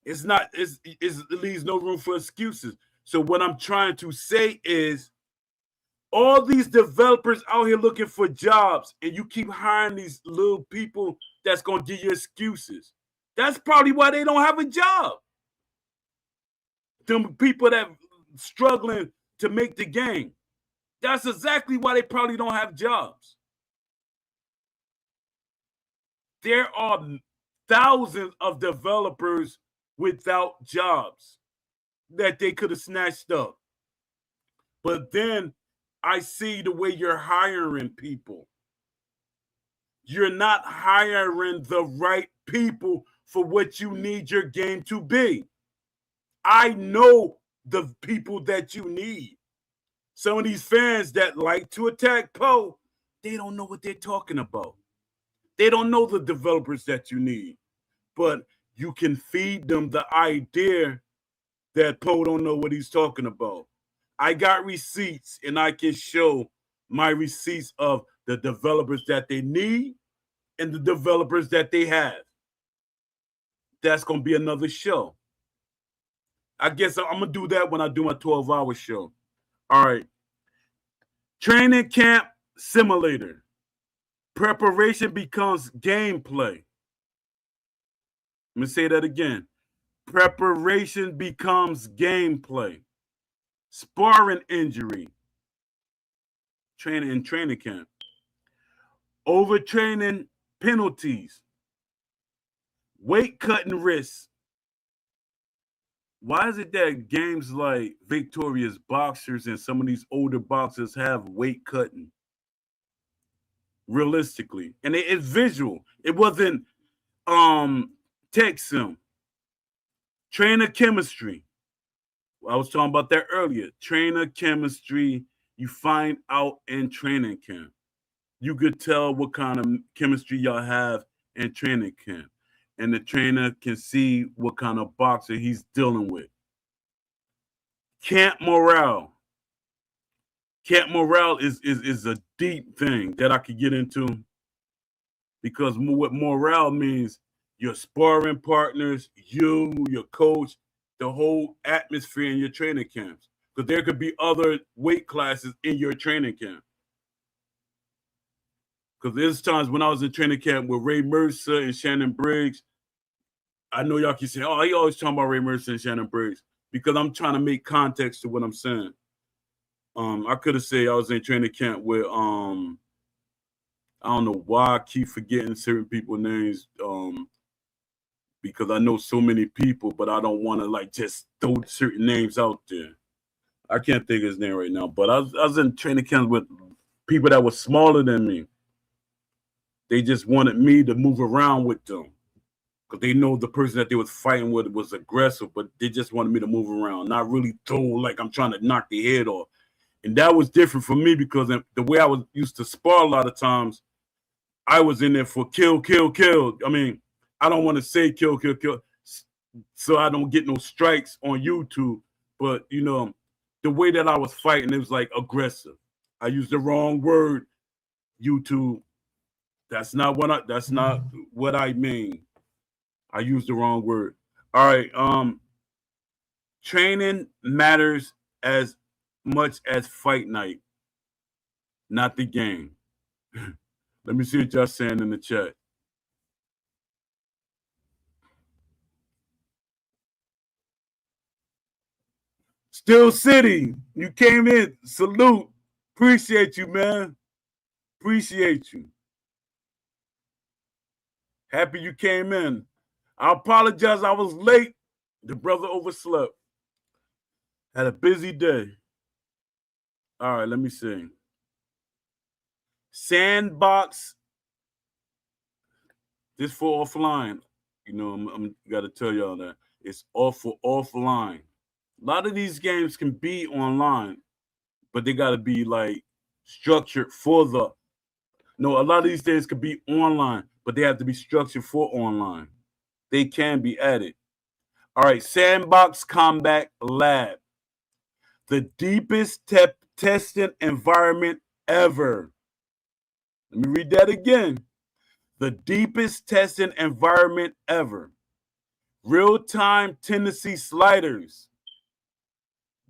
It leaves no room for excuses. So what I'm trying to say is all these developers out here looking for jobs, and you keep hiring these little people that's gonna give you excuses. That's probably why they don't have a job. Them people that struggling to make the game. That's exactly why they probably don't have jobs. There are thousands of developers without jobs that they could have snatched up. But then I see the way you're hiring people. You're not hiring the right people for what you need your game to be. I know the people that you need. Some of these fans that like to attack Poe, they don't know what they're talking about. They don't know the developers that you need. But you can feed them the idea that Poe don't know what he's talking about. I got receipts, and I can show my receipts of the developers that they need and the developers that they have. That's going to be another show. I guess I'm going to do that when I do my 12-hour show. All right. Training camp simulator. Preparation becomes gameplay. Let me say that again. Preparation becomes gameplay. Sparring injury. Training in training camp. Overtraining penalties. Weight cutting risks. Why is it that games like Victorious Boxers and some of these older boxers have weight cutting? Realistically. And it's visual. It wasn't tech sim. Trainer chemistry. I was talking about that earlier. Trainer chemistry, you find out in training camp. You could tell what kind of chemistry y'all have in training camp. And the trainer can see what kind of boxer he's dealing with. Camp morale. Camp morale is a deep thing that I could get into, because what morale means, your sparring partners, you, your coach, the whole atmosphere in your training camps. Because there could be other weight classes in your training camp. Because there's times when I was in training camp with Ray Mercer and Shannon Briggs, I know y'all keep saying, oh, he always talking about Ray Mercer and Shannon Briggs, because I'm trying to make context to what I'm saying. I could have said I was in training camp with, I don't know why I keep forgetting certain people's names, because I know so many people, but I don't want to like just throw certain names out there. I can't think of his name right now, but I was in training camps with people that were smaller than me. They just wanted me to move around with them, because they know the person that they was fighting with was aggressive, but they just wanted me to move around, not really throw like I'm trying to knock the head off. And that was different for me, because the way I was used to spar a lot of times, I was in there for kill, kill, kill. I mean, I don't want to say kill, kill, kill, so I don't get no strikes on YouTube. But, you know, the way that I was fighting, it was like aggressive. I used the wrong word, YouTube. That's not what I mean. I used the wrong word. All right. Training matters as much as fight night, not the game. Let me see what y'all saying in the chat. Still City, you came in. Salute. Appreciate you, man. Appreciate you. Happy you came in. I apologize I was late. The brother overslept. Had a busy day. All right, let me see. Sandbox. This for offline. You know, I'm got to tell y'all that. It's all for offline. A lot of these games can be online, but they got to be like structured for the. No, a lot of these things could be online, but they have to be structured for online. They can be added. All right, Sandbox Combat Lab. The deepest testing environment ever. Let me read that again. The deepest testing environment ever. Real-time tendency sliders.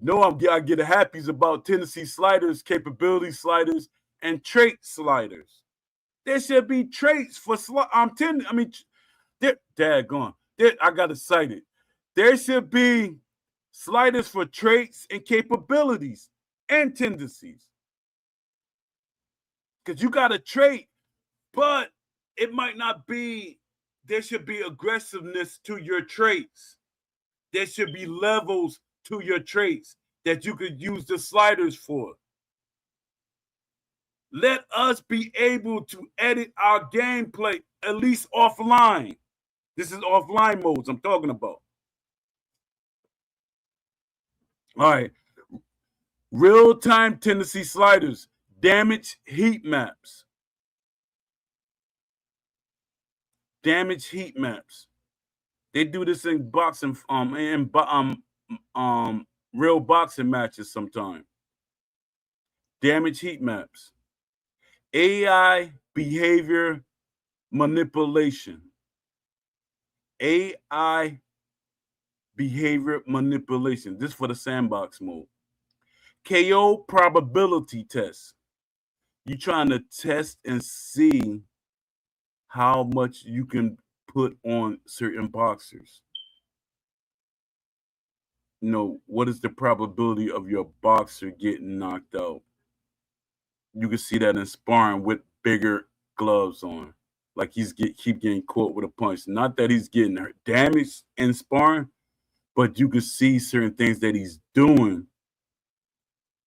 No, I get happy about tendency sliders, capability sliders, and trait sliders. There should be traits for daggone. I got to cite it. There should be sliders for traits and capabilities and tendencies. Because you got a trait, but it might not be, there should be aggressiveness to your traits. There should be levels to your traits that you could use the sliders for. Let us be able to edit our gameplay, at least offline. This is offline modes I'm talking about. All right. Real-time tendency sliders, damage heat maps. Damage heat maps. They do this in boxing, real boxing matches sometimes. Damage heat maps. AI behavior manipulation. AI behavior manipulation. This is for the sandbox mode. KO probability test. You're trying to test and see how much you can put on certain boxers. You know, what is the probability of your boxer getting knocked out? You can see that in sparring with bigger gloves on. Like keep getting caught with a punch. Not that he's getting damaged in sparring, but you can see certain things that he's doing.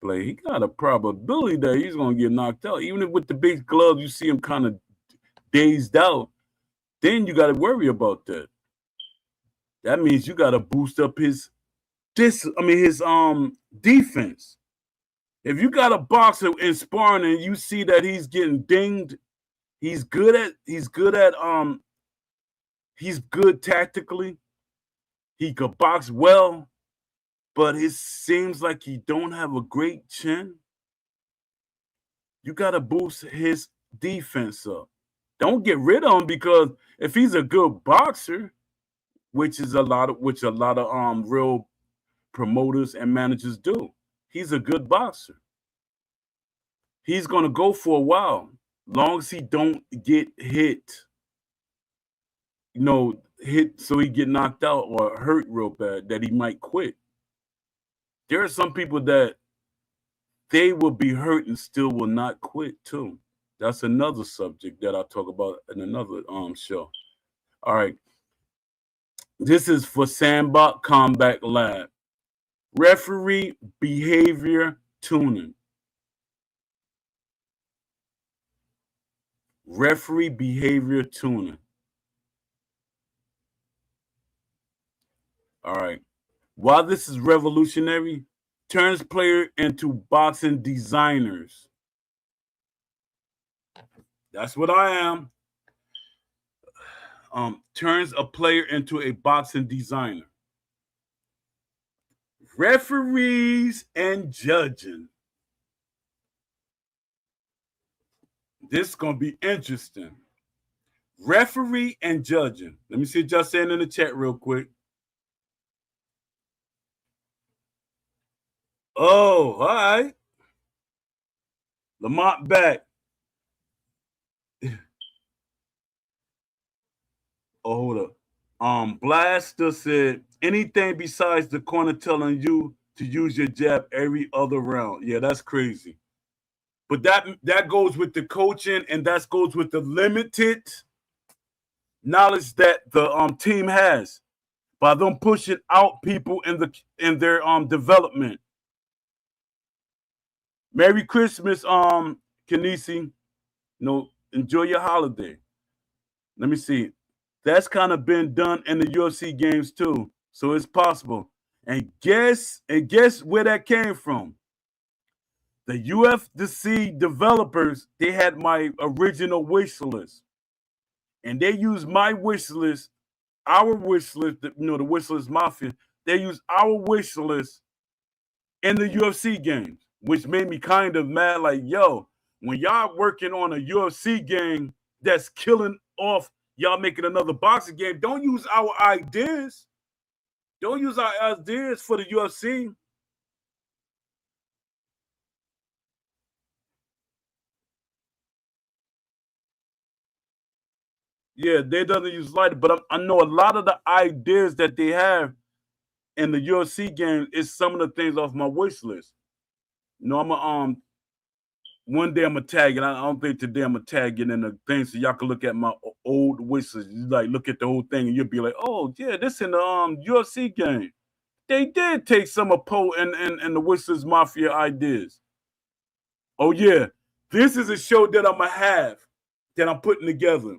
Like, he got a probability that he's going to get knocked out. Even if with the big gloves, you see him kind of dazed out. Then you got to worry about that. That means you got to boost up his defense. If you got a boxer in sparring and you see that he's getting dinged, he's good tactically. He could box well, but it seems like he don't have a great chin. You got to boost his defense up. Don't get rid of him, because if he's a good boxer, which a lot of real promoters and managers do, he's a good boxer. He's gonna go for a while, long as he don't get hit. Hit so he get knocked out or hurt real bad that he might quit. There are some people that they will be hurt and still will not quit too. That's another subject that I'll talk about in another show. All right. This is for Sandbox Combat Lab. Referee behavior tuning. Referee behavior tuning. All right. While this is revolutionary, turns player into boxing designers. That's what I am. Turns a player into a boxing designer. Referees and judging. This is going to be interesting. Referee and judging. Let me see what y'all saying in the chat real quick. Oh, all right. Lamont back. Oh, hold up. Blaster said, anything besides the corner telling you to use your jab every other round. Yeah, that's crazy. But that goes with the coaching, and that goes with the limited knowledge that the team has by them pushing out people in their development. Merry Christmas, Kanisi. Enjoy your holiday. Let me see. That's kind of been done in the UFC games too, so it's possible. And guess where that came from? The UFC developers, they had my original wish list, and they used my wish list, our wish list. The wish list mafia. They used our wish list in the UFC games, which made me kind of mad. Like, yo, when y'all working on a UFC game that's killing off y'all making another boxing game. Don't use our ideas. Don't use our ideas for the UFC. Yeah, they doesn't use light, but I know a lot of the ideas that they have in the UFC game is some of the things off my wish list. You know, I'm a one day I'm gonna tag it. I don't think today I'm gonna tag it in the thing so y'all can look at my old wish list. You like look at the whole thing and you'll be like, oh yeah, this in the UFC game. They did take some of Poe and the Whistlers Mafia ideas. Oh yeah, this is a show that I'm gonna have that I'm putting together.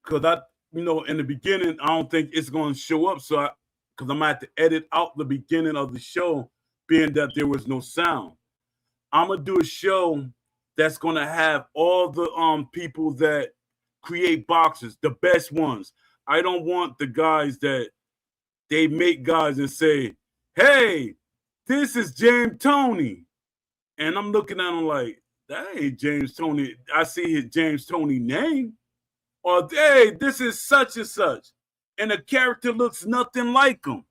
Cause in the beginning, I don't think it's gonna show up. So because I'm gonna have to edit out the beginning of the show, being that there was no sound. I'm gonna do a show that's gonna have all the people that create boxes, the best ones. I don't want the guys that they make guys and say, "Hey, this is James Tony," and I'm looking at him like, "That ain't James Tony." I see his James Tony name, or "Hey, this is such and such," and the character looks nothing like him.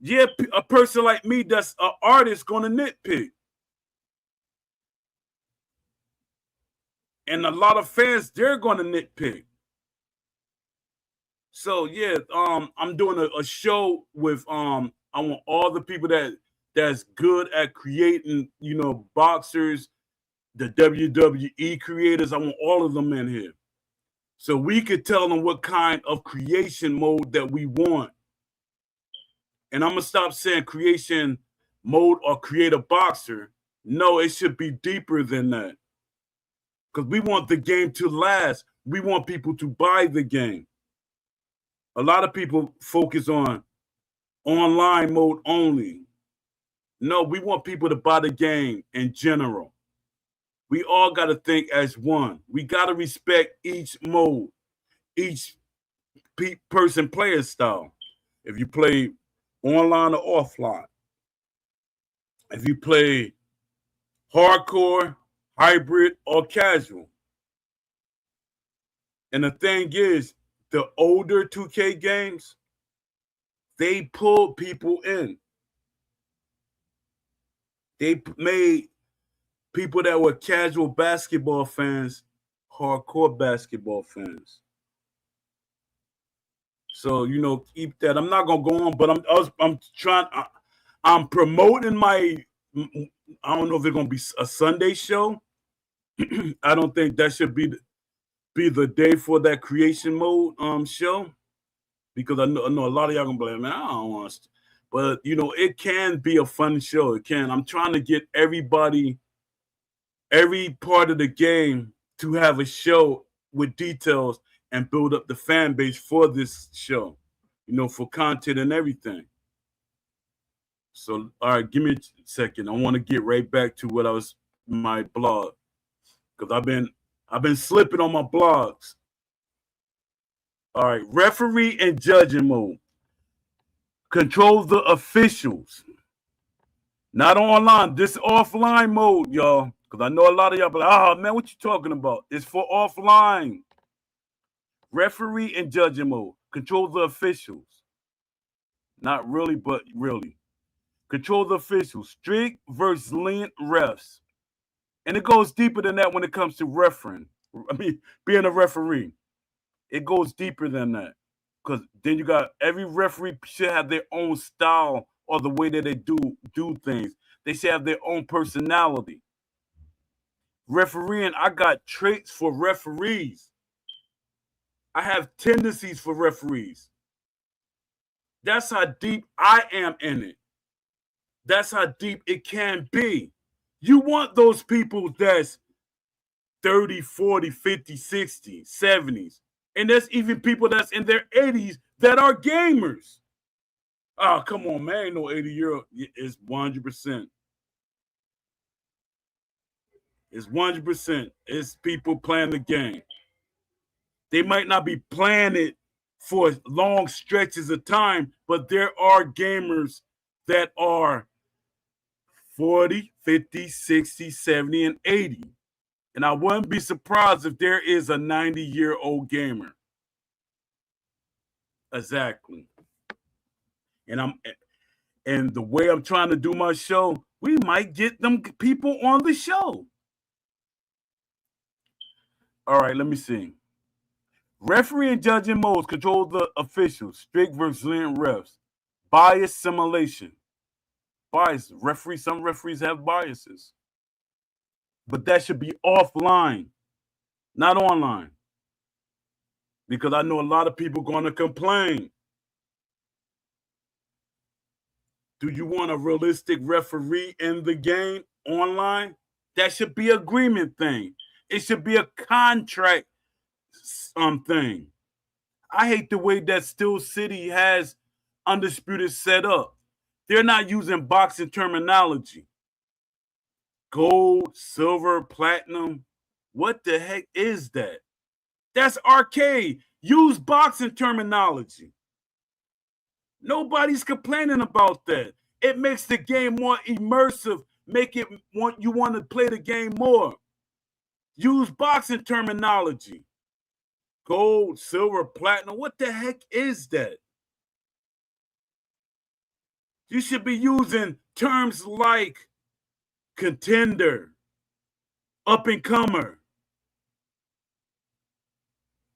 Yeah, a person like me that's an artist gonna nitpick. And a lot of fans, they're going to nitpick. So yeah, I'm doing a show with I want all the people that's good at creating, boxers, the WWE creators. I want all of them in here, so we could tell them what kind of creation mode that we want. And I'm gonna stop saying creation mode or create a boxer. No, it should be deeper than that. Because we want the game to last. We want people to buy the game. A lot of people focus on online mode only. No, we want people to buy the game in general. We all got to think as one. We got to respect each mode, each person player style. If you play online or offline, if you play hardcore, hybrid, or casual. And the thing is, the older 2K games, they pulled people in. They made people that were casual basketball fans hardcore basketball fans. So keep that. I'm not gonna go on, but I'm trying. I'm promoting my. I don't know if it's gonna be a Sunday show. I don't think that should be the day for that creation mode show, because I know a lot of y'all gonna be like, man, I don't want to. But it can be a fun show. It can. I'm trying to get everybody, every part of the game to have a show with details and build up the fan base for this show, for content and everything. So, all right, give me a second. I want to get right back to what I was my blog, because I've been slipping on my blogs. All right, referee and judging mode. Control the officials. Not online. This offline mode, y'all. Because I know a lot of y'all be like, oh man, what you talking about? It's for offline. Referee and judging mode. Control the officials. Not really, but really. Control the officials. Strict versus lenient refs. And it goes deeper than that when it comes to refereeing. I mean, being a referee. It goes deeper than that. Because then you got every referee should have their own style or the way that they do things. They should have their own personality. Refereeing, I got traits for referees. I have tendencies for referees. That's how deep I am in it. That's how deep it can be. You want those people that's 30, 40, 50, 60, 70s. And there's even people that's in their 80s that are gamers. Oh, come on, man. Ain't no 80-year-old. It's 100%. It's 100%. It's people playing the game. They might not be playing it for long stretches of time, but there are gamers that are 40, 50, 60, 70, and 80. And I wouldn't be surprised if there is a 90-year-old gamer. Exactly. And the way I'm trying to do my show, we might get them people on the show. All right, let me see. Referee and judging modes control the officials. Strict versus lenient refs. Bias simulation. Bias. Some referees have biases. But that should be offline, not online. Because I know a lot of people going to complain. Do you want a realistic referee in the game online? That should be an agreement thing. It should be a contract thing. I hate the way that Steel City has Undisputed set up. They're not using boxing terminology. Gold, silver, platinum. What the heck is that? That's arcade. Use boxing terminology. Nobody's complaining about that. It makes the game more immersive. Make it you want to play the game more. Use boxing terminology. Gold, silver, platinum. What the heck is that? You should be using terms like contender, up and comer,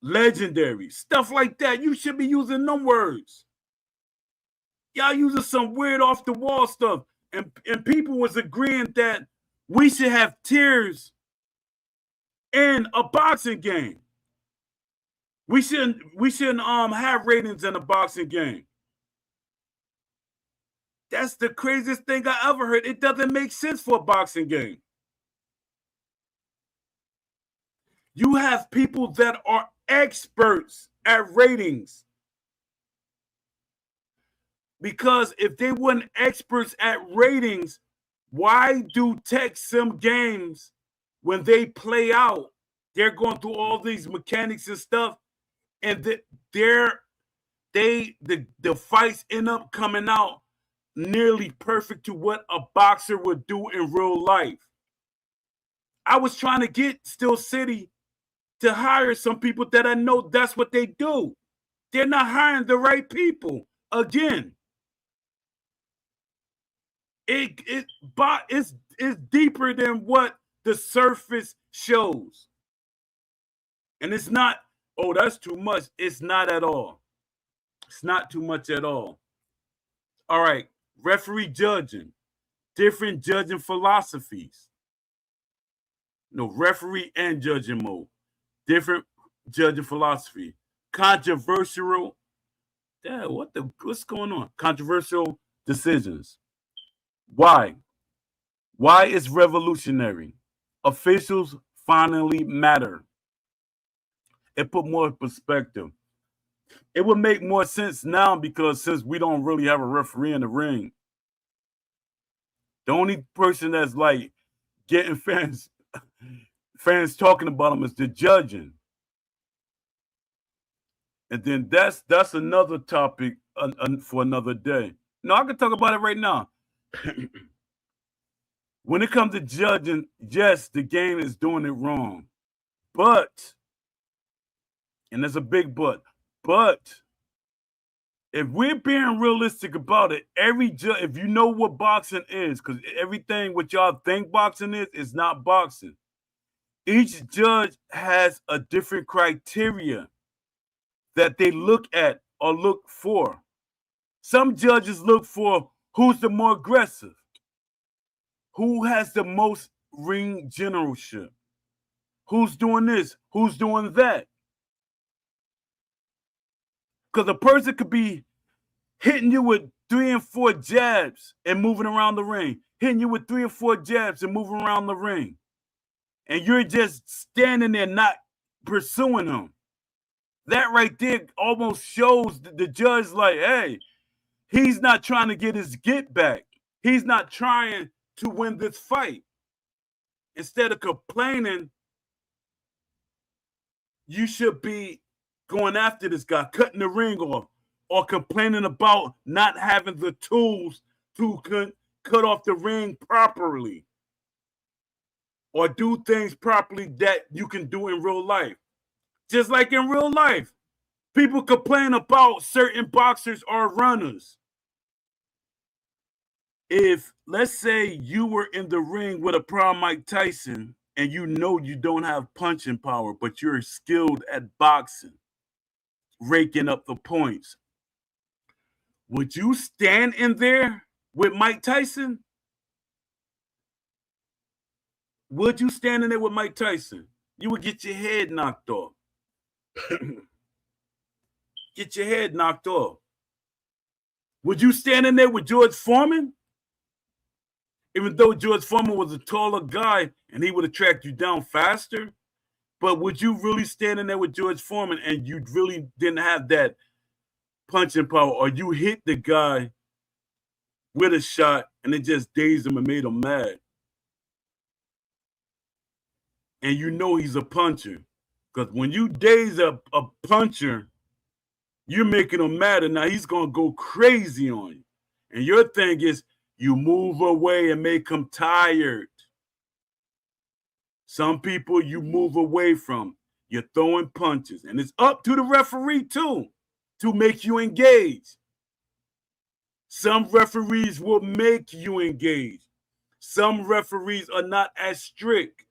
legendary, stuff like that. You should be using them words. Y'all using some weird off the wall stuff. And people was agreeing that we should have tiers in a boxing game. We shouldn't have ratings in a boxing game. That's the craziest thing I ever heard. It doesn't make sense for a boxing game. You have people that are experts at ratings. Because if they weren't experts at ratings, why do tech sim games, when they play out, they're going through all these mechanics and stuff, and the fights end up coming out nearly perfect to what a boxer would do in real life. I was trying to get Steel City to hire some people that I know that's what they do. They're not hiring the right people. Again, it's deeper than what the surface shows. And it's not, oh, that's too much. It's not at all. It's not too much at all. All right. Referee judging. Different judging philosophies. No, referee and judging mode. Different judging philosophy. Controversial. Yeah, what's going on? Controversial decisions. Why? Why is revolutionary? Officials finally matter. It put more perspective. It would make more sense now because since we don't really have a referee in the ring, the only person that's like getting fans talking about them is the judging. And then that's another topic for another day. No, I can talk about it right now. When it comes to judging, yes, the game is doing it wrong. But, and there's a big but if we're being realistic about it, if you know what boxing is, because everything what y'all think boxing is not boxing. Each judge has a different criteria that they look at or look for. Some judges look for who's the more aggressive, who has the most ring generalship, who's doing this, who's doing that. Because a person could be hitting you with 3 and 4 jabs and moving around the ring, hitting you with 3 or 4 jabs and moving around the ring. And you're just standing there not pursuing him. That right there almost shows the judge like, hey, he's not trying to get his get back. He's not trying to win this fight. Instead of complaining, you should be going after this guy, cutting the ring off, or complaining about not having the tools to cut off the ring properly. or do things properly that you can do in real life. Just like in real life, people complain about certain boxers or runners. If, let's say, you were in the ring with a prime Mike Tyson and you know you don't have punching power, but you're skilled at boxing, raking up the points, would you stand in there with Mike Tyson? Would you stand in there with Mike Tyson? You would get your head knocked off. Get your head knocked off. Would you stand in there with George Foreman? Even though George Foreman was a taller guy and he would have tracked you down faster, but would you really stand in there with George Foreman and you really didn't have that punching power, or you hit the guy with a shot and it just dazed him and made him mad? And you know he's a puncher. Because when you daze a puncher, you're making him mad, and now he's going to go crazy on you. And your thing is you move away and make him tired. Some people you move away from. You're throwing punches. And it's up to the referee, too, to make you engage. Some referees will make you engage. Some referees are not as strict.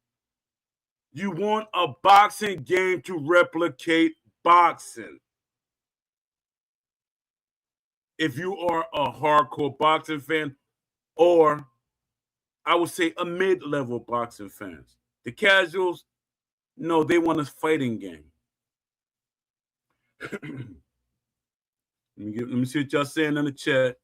You want a boxing game to replicate boxing. If you are a hardcore boxing fan, or I would say a mid-level boxing fans. The casuals, no, they want a fighting game. let me see what y'all saying in the chat.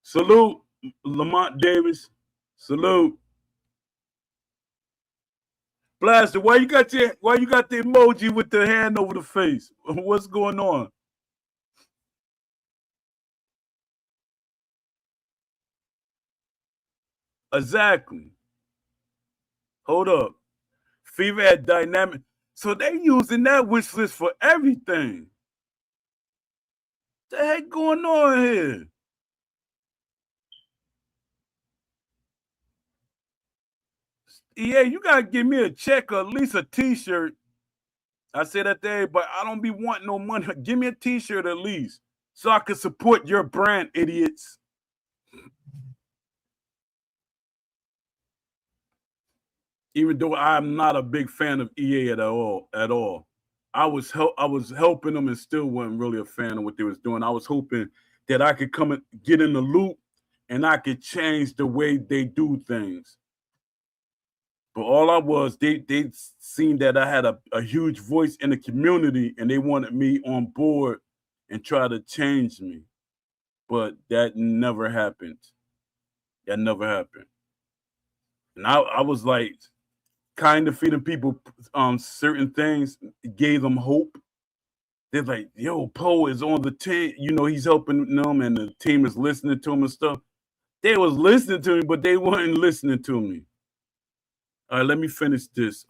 Salute, Lamont Davis. Salute. Blaster, why you got the emoji with the hand over the face? What's going on? Exactly. Hold up. Fever had dynamic. So they using that wish list for everything. What the heck going on here? Yeah, you gotta give me a check or at least a t-shirt. I say that to everybody. I don't be wanting no money. Give me a t-shirt at least so I can support your brand, idiots. Even though I'm not a big fan of EA at all. I was helping them and still wasn't really a fan of what they was doing. I was hoping that I could come and get in the loop and I could change the way they do things. But all I was, they seen that I had a huge voice in the community and they wanted me on board and try to change me. But that never happened. That never happened. And I was like kind of feeding people certain things, gave them hope. They're like, yo, Poe is on the team. You know, he's helping them and the team is listening to him and stuff. They was listening to me, but they weren't listening to me. All right, let me finish this.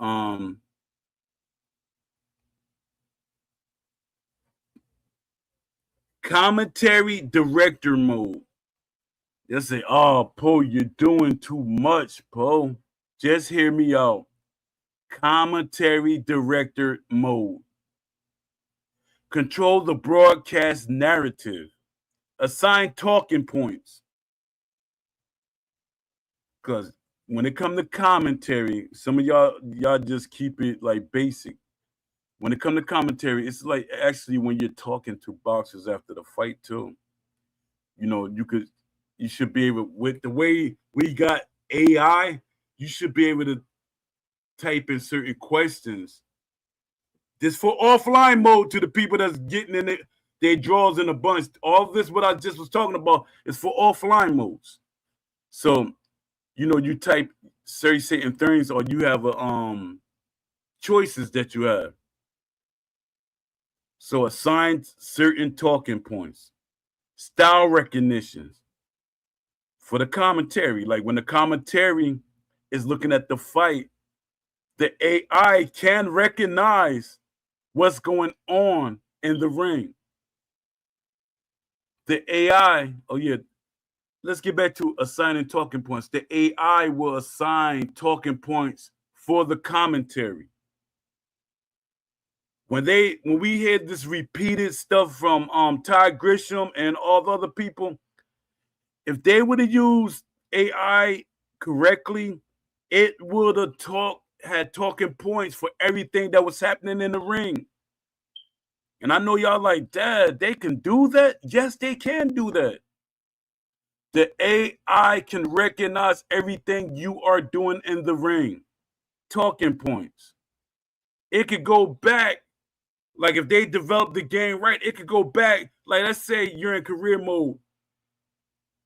Commentary director mode. They'll say, oh, Poe, you're doing too much, Poe. Just hear me out. Commentary director mode. Control the broadcast narrative. Assign talking points. Because when it comes to commentary, some of y'all just keep it like basic. When it comes to commentary, it's like actually when you're talking to boxers after the fight too. You know, you should be able, with the way we got AI, you should be able to type in certain questions. This for offline mode to the people that's getting in it, their draws in a bunch. All this, what I just was talking about, is for offline modes. So, you know, you type certain things, or you have choices that you have. So assign certain talking points, style recognitions for the commentary. Like when the commentary is looking at the fight, the AI can recognize what's going on in the ring. The AI, oh yeah, let's get back to assigning talking points. The AI will assign talking points for the commentary. When we hear this repeated stuff from Ty Grisham and all the other people, if they would have used AI correctly, it would have had talking points for everything that was happening in the ring. And I know y'all like, Dad, they can do that? Yes, they can do that. The AI can recognize everything you are doing in the ring. Talking points. It could go back, like if they develop the game right, it could go back, like let's say you're in career mode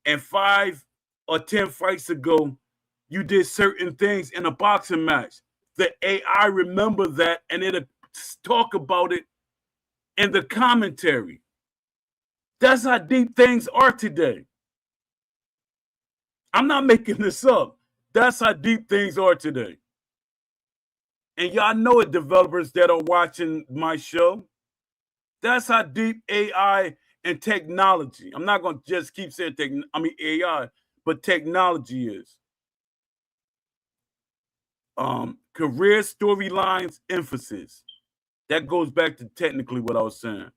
and 5 or 10 fights ago, you did certain things in a boxing match. The AI remember that and it'll talk about it in the commentary. That's how deep things are today. I'm not making this up. That's how deep things are today. And y'all know it, developers that are watching my show. That's how deep AI and technology. I'm not going to just keep saying AI, but technology is. Career storylines emphasis. That goes back to technically what I was saying.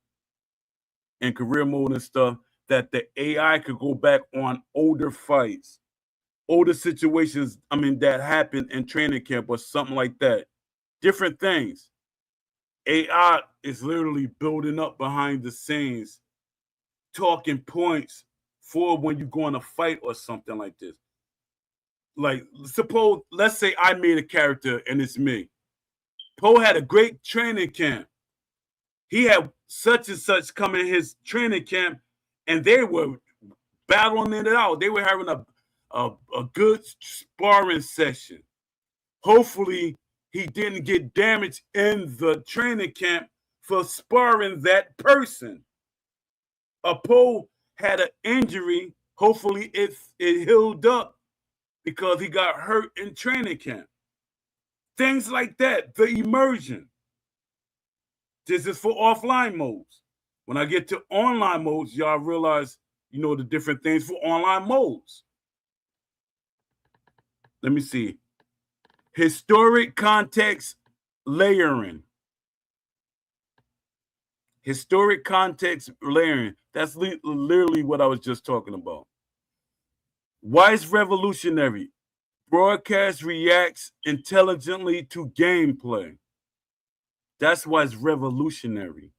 In career mode and stuff, that the AI could go back on older fights, older situations, that happened in training camp or something like that. Different things. AI is literally building up behind the scenes, talking points for when you go on a fight or something like this. Like, let's say I made a character and it's me. Poe had a great training camp. He had such and such come in his training camp, and they were battling it out. They were having a good sparring session. Hopefully, he didn't get damaged in the training camp for sparring that person. Poe had an injury. Hopefully, it healed up because he got hurt in training camp. Things like that, the immersion. This is for offline modes. When I get to online modes, y'all realize, the different things for online modes. Let me see. Historic context layering. Historic context layering. That's literally what I was just talking about. Why it's revolutionary? Broadcast reacts intelligently to gameplay. That's why it's revolutionary.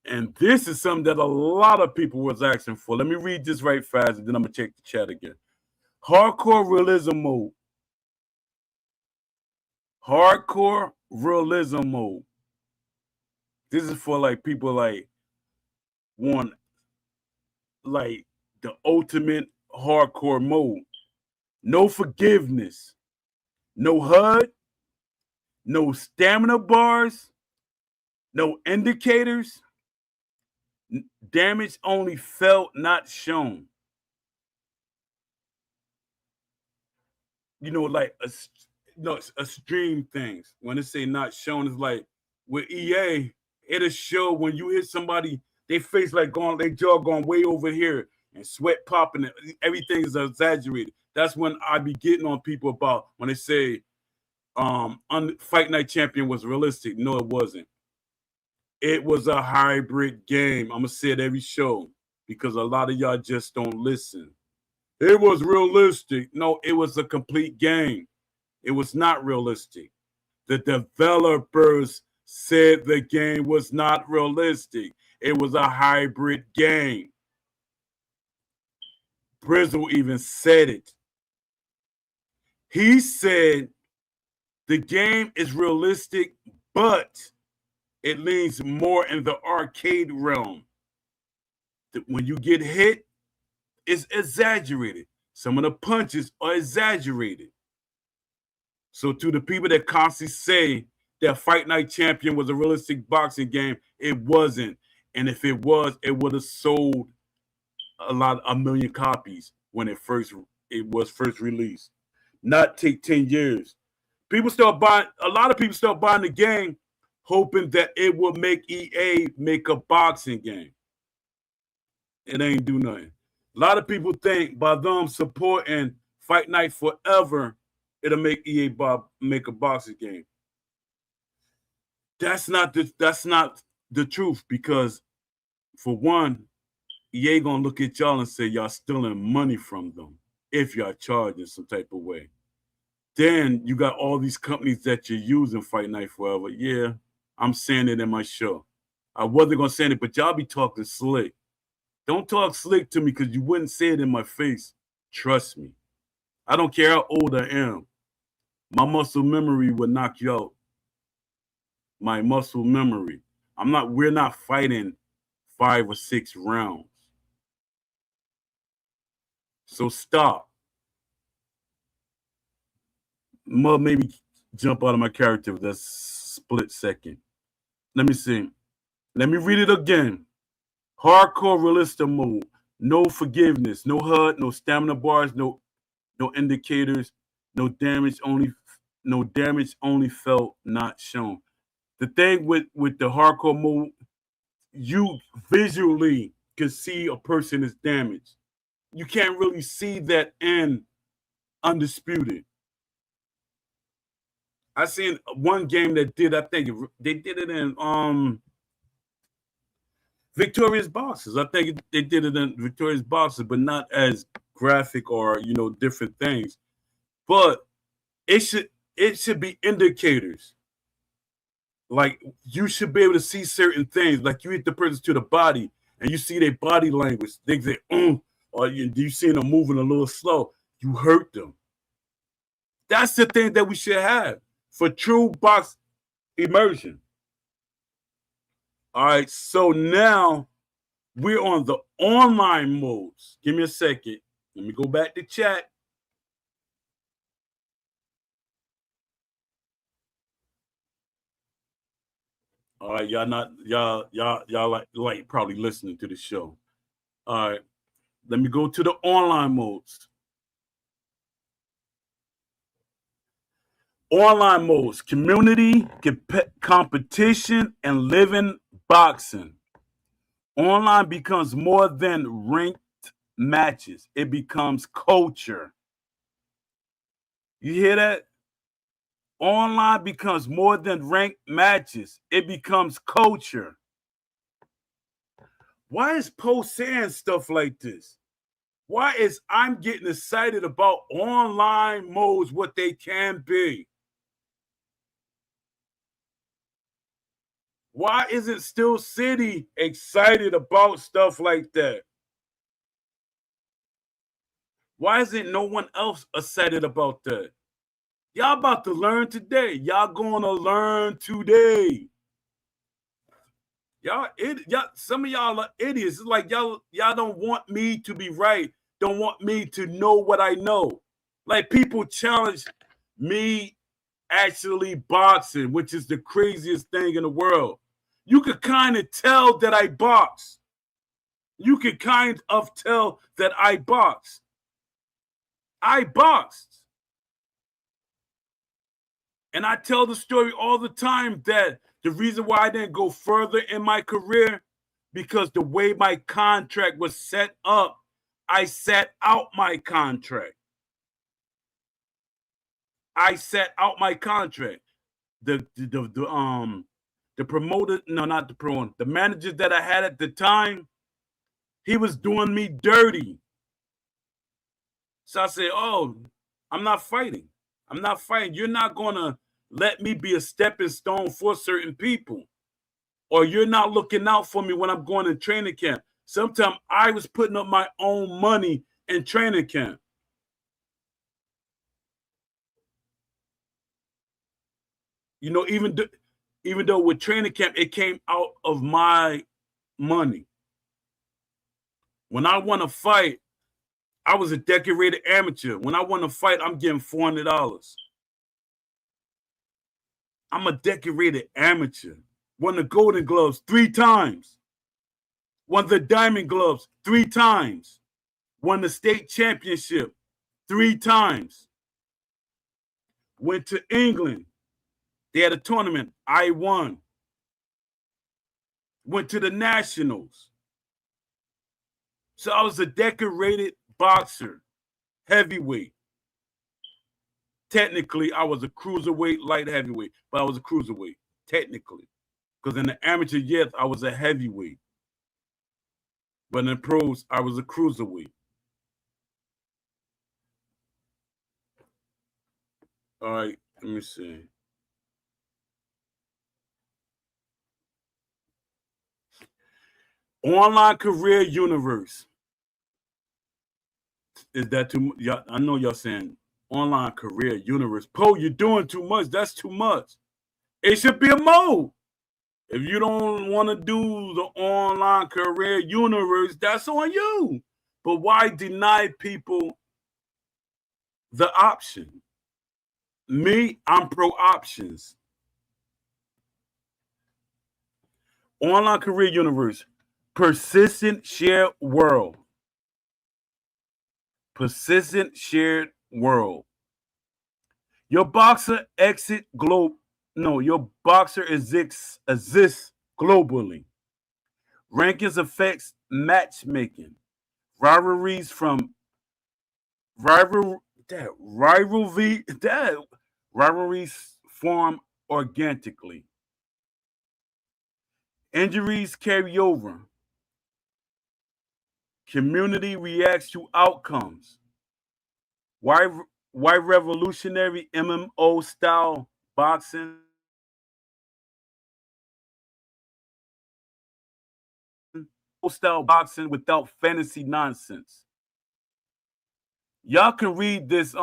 And this is something that a lot of people was asking for. Let me read this right fast, and then I'm going to check the chat again. Hardcore realism mode. Hardcore realism mode. This is for like people like want like the ultimate hardcore mode. No forgiveness. No HUD. No stamina bars. No indicators. Damage only felt, not shown. Like a stream things. When they say not shown, it's like with EA, it'll show when you hit somebody, they face like their jaw going way over here and sweat popping. Everything is exaggerated. That's when I be getting on people about when they say Fight Night Champion was realistic. No, it wasn't. It was a hybrid game. I'm going to say it every show because a lot of y'all just don't listen. It was realistic. No, it was a complete game. It was not realistic. The developers said the game was not realistic. It was a hybrid game. Brizzle even said it. He said the game is realistic, but it leans more in the arcade realm. When you get hit, it's exaggerated. Some of the punches are exaggerated. So to the people that constantly say that Fight Night Champion was a realistic boxing game, it wasn't. And if it was, it would have sold a million copies when it was first released. Not take 10 years. A lot of people start buying the game hoping that it will make EA make a boxing game. It ain't do nothing. A lot of people think by them supporting Fight Night Forever, it'll make EA make a boxing game. That's not the truth, because for one, EA gonna look at y'all and say y'all stealing money from them if y'all charging some type of way. Then you got all these companies that you're using Fight Night Forever. Yeah, I'm saying it in my show. I wasn't gonna say it, but y'all be talking slick. Don't talk slick to me, because you wouldn't say it in my face. Trust me. I don't care how old I am. My muscle memory would knock you out. My muscle memory. We're not fighting 5 or 6 rounds. So stop. Maybe jump out of my character for that split second. Let me see. Let me read it again. Hardcore realistic mode. No forgiveness. No HUD. No stamina bars. No indicators. No damage only felt, not shown. The thing with the hardcore mode, you visually can see a person is damaged. You can't really see that in Undisputed. I seen one game that did, I think they did it in Victorious Boxes. I think they did it in Victorious Boxes, but not as graphic or different things. But it should be indicators. Like, you should be able to see certain things. Like, you hit the person to the body and you see their body language. They say, or you see them moving a little slow. You hurt them. That's the thing that we should have for true box immersion. All right, so now we're on the online modes. Give me a second. Let me go back to chat. All right, y'all like probably listening to the show. All right, let me go to the online modes. Online modes: community, competition, and living boxing. Online becomes more than ranked matches. It becomes culture. You hear that? Online becomes more than ranked matches. It becomes culture. Why is Poe saying stuff like this? Why is I'm getting excited about online modes, what they can be? Why isn't Still City excited about stuff like that? Why isn't no one else excited about that? Y'all about to learn today. Y'all going to learn today. Some of y'all are idiots. It's like y'all don't want me to be right. Don't want me to know what I know. Like, people challenge me actually boxing, which is the craziest thing in the world. You could kind of tell that I box. You could kind of tell that I box. I boxed. And I tell the story all the time that the reason why I didn't go further in my career, because the way my contract was set up, I sat out my contract. I set out my contract. The promoter, no, not the promoter, the manager that I had at the time, he was doing me dirty. So I said, oh, I'm not fighting. I'm not fighting. You're not going to let me be a stepping stone for certain people. Or you're not looking out for me when I'm going to training camp. Sometimes I was putting up my own money in training camp. Even though with training camp, it came out of my money. When I want to fight, I was a decorated amateur. When I want to fight, I'm getting $400. I'm a decorated amateur. Won the Golden Gloves 3 times. Won the Diamond Gloves 3 times. Won the state championship 3 times. Went to England. They had a tournament. I won. went to the nationals. So I was a decorated boxer, heavyweight. Technically, I was a cruiserweight, light heavyweight, but I was a cruiserweight, technically. Because in the amateur years, I was a heavyweight. But in the pros, I was a cruiserweight. All right, let me see. Online career universe. Is that too much? Yeah, I know y'all saying online career universe. Poe, you're doing too much. That's too much. It should be a mode. If you don't want to do the online career universe, that's on you. But why deny people the option? Me, I'm pro options. Online career universe. Persistent shared world. Persistent shared world. Your boxer exit globe. No, your boxer exists globally. Rankings affects matchmaking. Rivalries from rivalries form organically. Injuries carry over. Community reacts to outcomes. Why revolutionary MMO style boxing without fantasy nonsense? Y'all can read this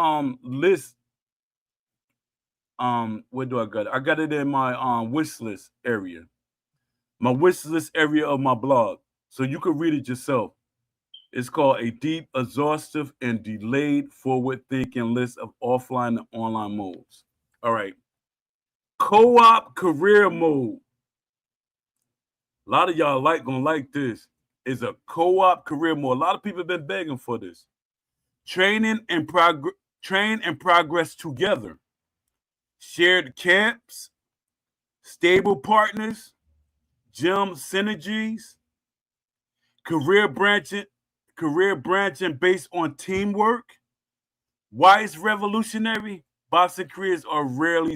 list. Where do I got it? I got it in my wish list area. My wish list area of my blog. So you can read it yourself. It's called a deep, exhaustive, and delayed forward-thinking list of offline and online modes. All right. Co-op career mode. A lot of y'all gonna like this. Is a co-op career mode. A lot of people have been begging for this. Train and progress together. Shared camps, stable partners, gym synergies, career branching based on teamwork. Why it's revolutionary? Boxing careers are rarely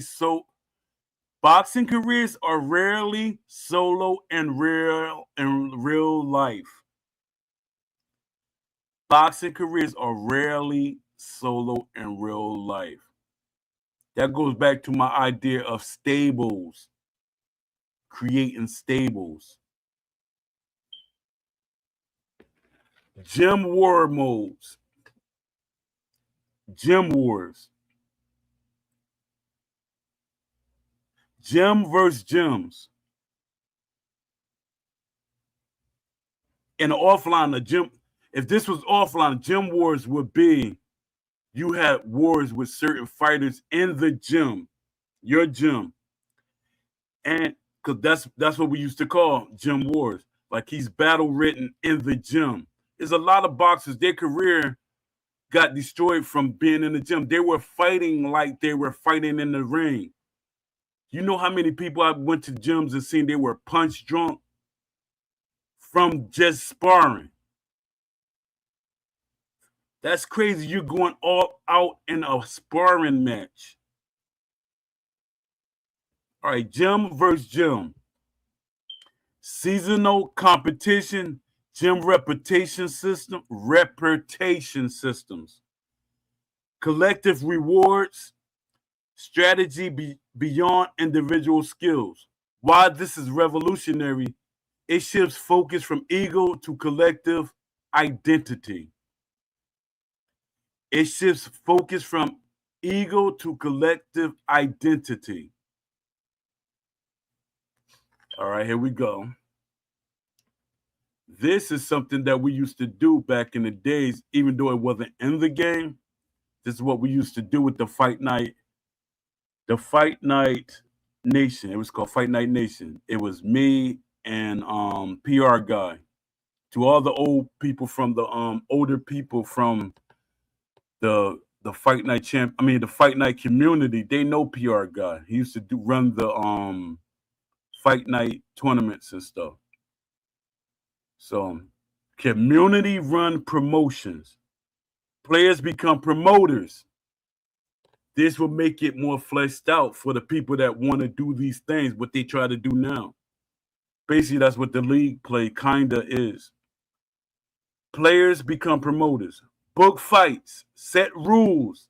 solo in real life. Boxing careers are rarely solo in real life. That goes back to my idea of stables, creating stables. Gym war modes. Gym wars. Gym versus gyms. In the offline, the gym, if this was offline, gym wars would be you had wars with certain fighters in the gym, your gym. And because that's what we used to call gym wars. Like he's battle written in the gym. There's a lot of boxers, their career got destroyed from being in the gym. They were fighting like they were fighting in the ring. You know how many people I went to gyms and seen they were punch drunk from just sparring? That's crazy. You're going all out in a sparring match. All right, gym versus gym. Seasonal competition, gym reputation systems. Collective rewards, strategy beyond individual skills. Why this is revolutionary, it shifts focus from ego to collective identity. It shifts focus from ego to collective identity. All right, here we go. This is something that we used to do back in the days, even though it wasn't in the game. This is what we used to do with the Fight Night Nation. It was called Fight Night Nation. It was me and PR guy. To all the old people from the older people from the Fight Night the Fight Night community, they know PR guy. He used to run the Fight Night tournaments and stuff. So, community run promotions. Players become promoters. This will make it more fleshed out for the people that want to do these things, what they try to do now. Basically, that's what the league play kinda is. Players become promoters. Book fights, set rules,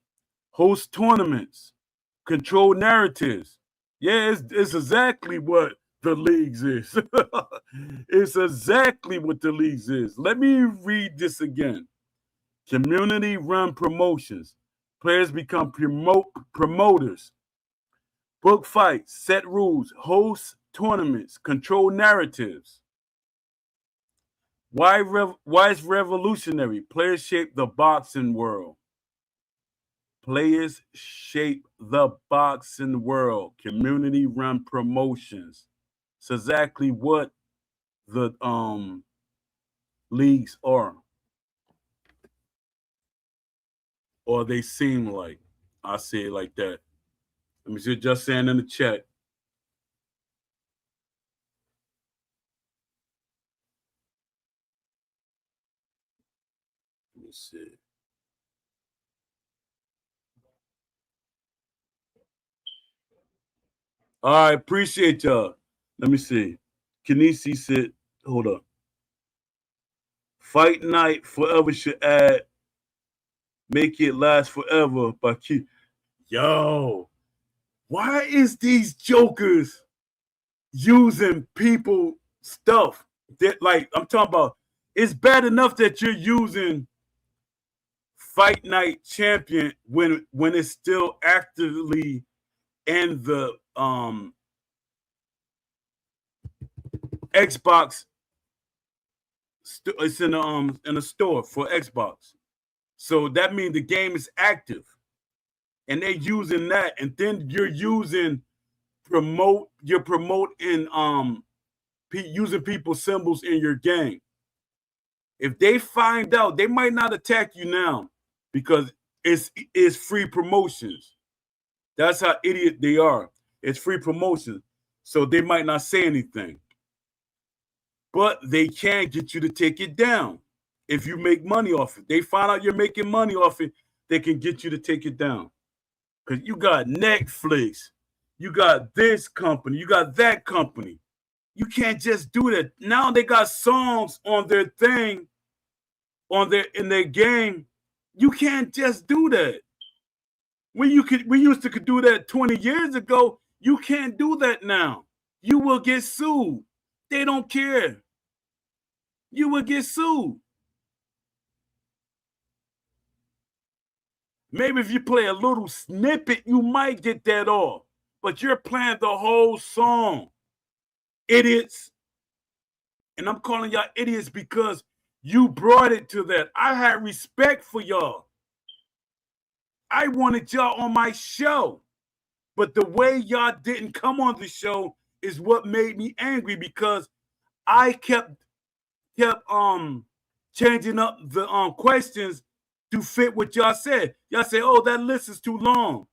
host tournaments, control narratives. Yeah, it's exactly what the leagues is. It's exactly what the leagues is. Let me read this again. Community run promotions. Players become promoters. Book fights, set rules, host tournaments, control narratives. Why is revolutionary? Players shape the boxing world. Players shape the boxing world. Community run promotions. It's exactly what the leagues are. Or they seem like. I say it like that. Let me see, just saying in the chat. Let me see. All right, appreciate y'all. Let me see. Kinesi said, hold up. Fight night forever should add make it last forever by Q. Yo, why is these jokers using people stuff that like I'm talking about? It's bad enough that you're using Fight Night Champion when it's still actively in the Xbox. It's in the store for Xbox. So that means the game is active, and they're using that, and then you're using you're promoting using people's symbols in your game. If they find out, they might not attack you now because it's free promotions. That's how idiot they are. It's free promotions, so they might not say anything, but they can get you to take it down if you make money off it. They find out you're making money off it, they can get you to take it down. Because you got Netflix, you got this company, you got that company. You can't just do that. Now they got songs on their thing, in their game. You can't just do that. We used to could do that 20 years ago. You can't do that now. You will get sued. They don't care. You will get sued. Maybe if you play a little snippet, you might get that off. But you're playing the whole song. Idiots. And I'm calling y'all idiots because you brought it to that. I had respect for y'all. I wanted y'all on my show. But the way y'all didn't come on the show is what made me angry because I kept changing up the questions to fit what y'all said. Y'all say, oh, that list is too long.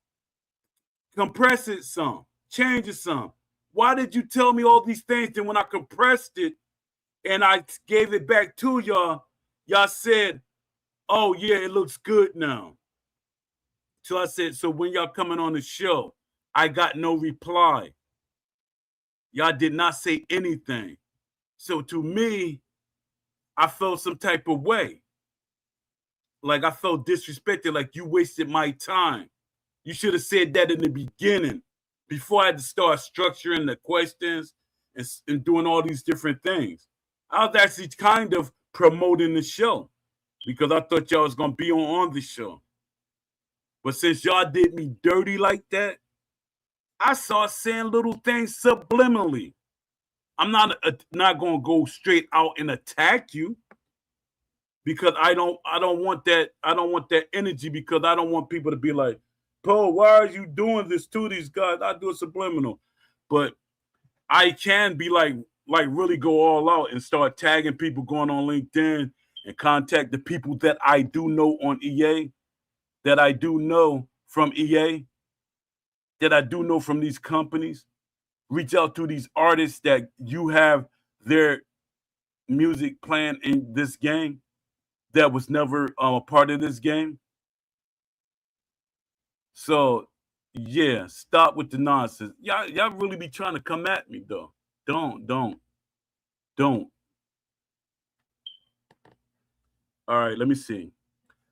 Compress it some, change it some. Why did you tell me all these things? Then when I compressed it and I gave it back to y'all, y'all said, oh yeah, it looks good now. So I said, so when y'all coming on the show, I got no reply. Y'all did not say anything. So to me, I felt some type of way. Like I felt disrespected, like you wasted my time. You should have said that in the beginning before I had to start structuring the questions and doing all these different things. I was actually kind of promoting the show because I thought y'all was going to be on the show. But since y'all did me dirty like that, I saw saying little things subliminally. I'm not going to go straight out and attack you because I don't want that energy because I don't want people to be like, Paul, why are you doing this to these guys? I do a subliminal. But I can be like really go all out and start tagging people going on LinkedIn and contact the people that I do know on EA, that I do know from EA, that I do know from these companies. Reach out to these artists that you have their music playing in this game that was never a part of this game. So yeah, stop with the nonsense. Y'all really be trying to come at me though. Don't. All right, let me see.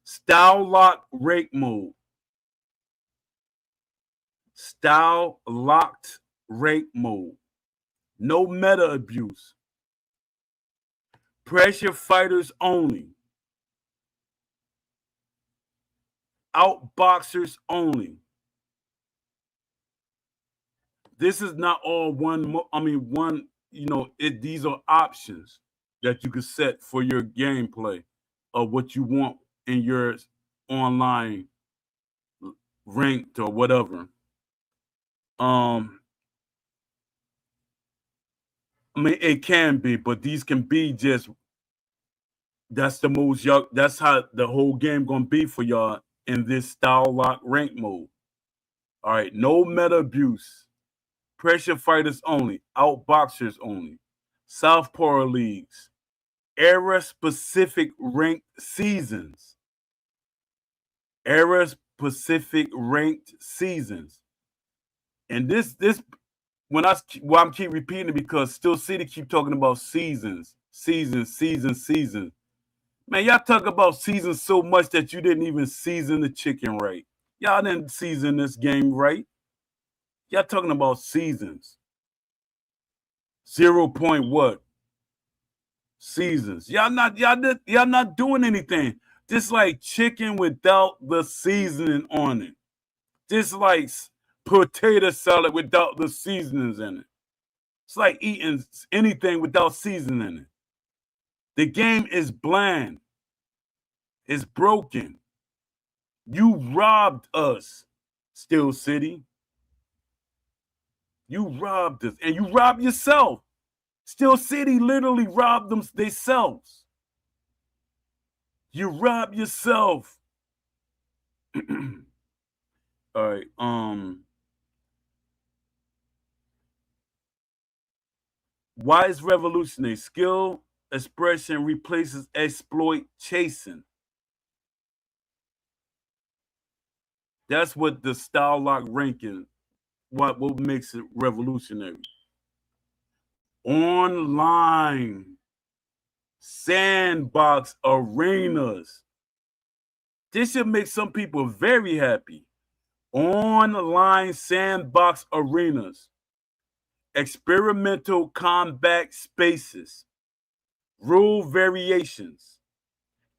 Style lock rake mode. Style locked rake mode. No meta abuse. Pressure fighters only. Outboxers only. This is not all one. These are options that you can set for your gameplay of what you want in your online ranked or whatever. It can be, but these can be just that's the most y'all. That's how the whole game gonna be for y'all in this style lock rank mode. All right, no meta abuse, pressure fighters only, outboxers only, Southpaw leagues, era specific ranked seasons, era specific ranked seasons, and this I'm keep repeating it because Still City keep talking about seasons. Man, y'all talk about seasons so much that you didn't even season the chicken right. Y'all didn't season this game right. Y'all talking about seasons. 0 point what? Seasons. Y'all not doing anything. Just like chicken without the seasoning on it. Just like potato salad without the seasonings in it. It's like eating anything without seasoning in it. The game is bland. It's broken. You robbed us, Still City. You robbed us. And you robbed yourself. Still City literally robbed them themselves. You robbed yourself. All right. Why is revolutionary? Skill expression replaces exploit chasing. That's what the style lock ranking, what makes it revolutionary. Online sandbox arenas. This should make some people very happy. Online sandbox arenas. Experimental combat spaces. Rule variations.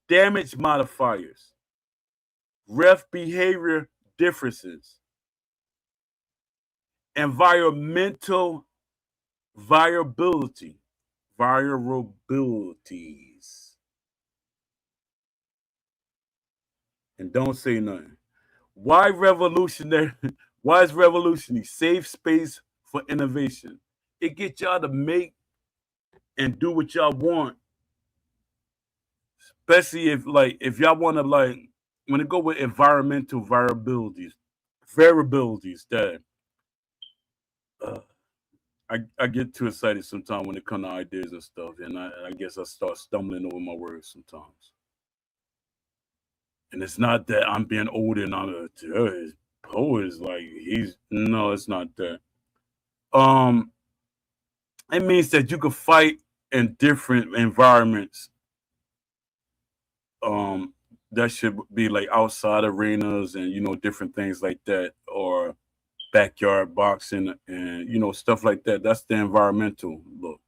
Damage modifiers. Ref behavior differences. Environmental vulnerabilities. And don't say nothing. Why revolutionary? Why is revolutionary? Safe space for innovation. It gets y'all to make and do what y'all want. Especially if y'all want to when it go with environmental variabilities that I get too excited sometimes when it comes to ideas and stuff, and I guess I start stumbling over my words sometimes. And it's not that I'm being older and I'm his poet is like no, it's not that. It means that you could fight in different environments. That should be like outside arenas and different things like that, or backyard boxing and stuff like that. That's the environmental look.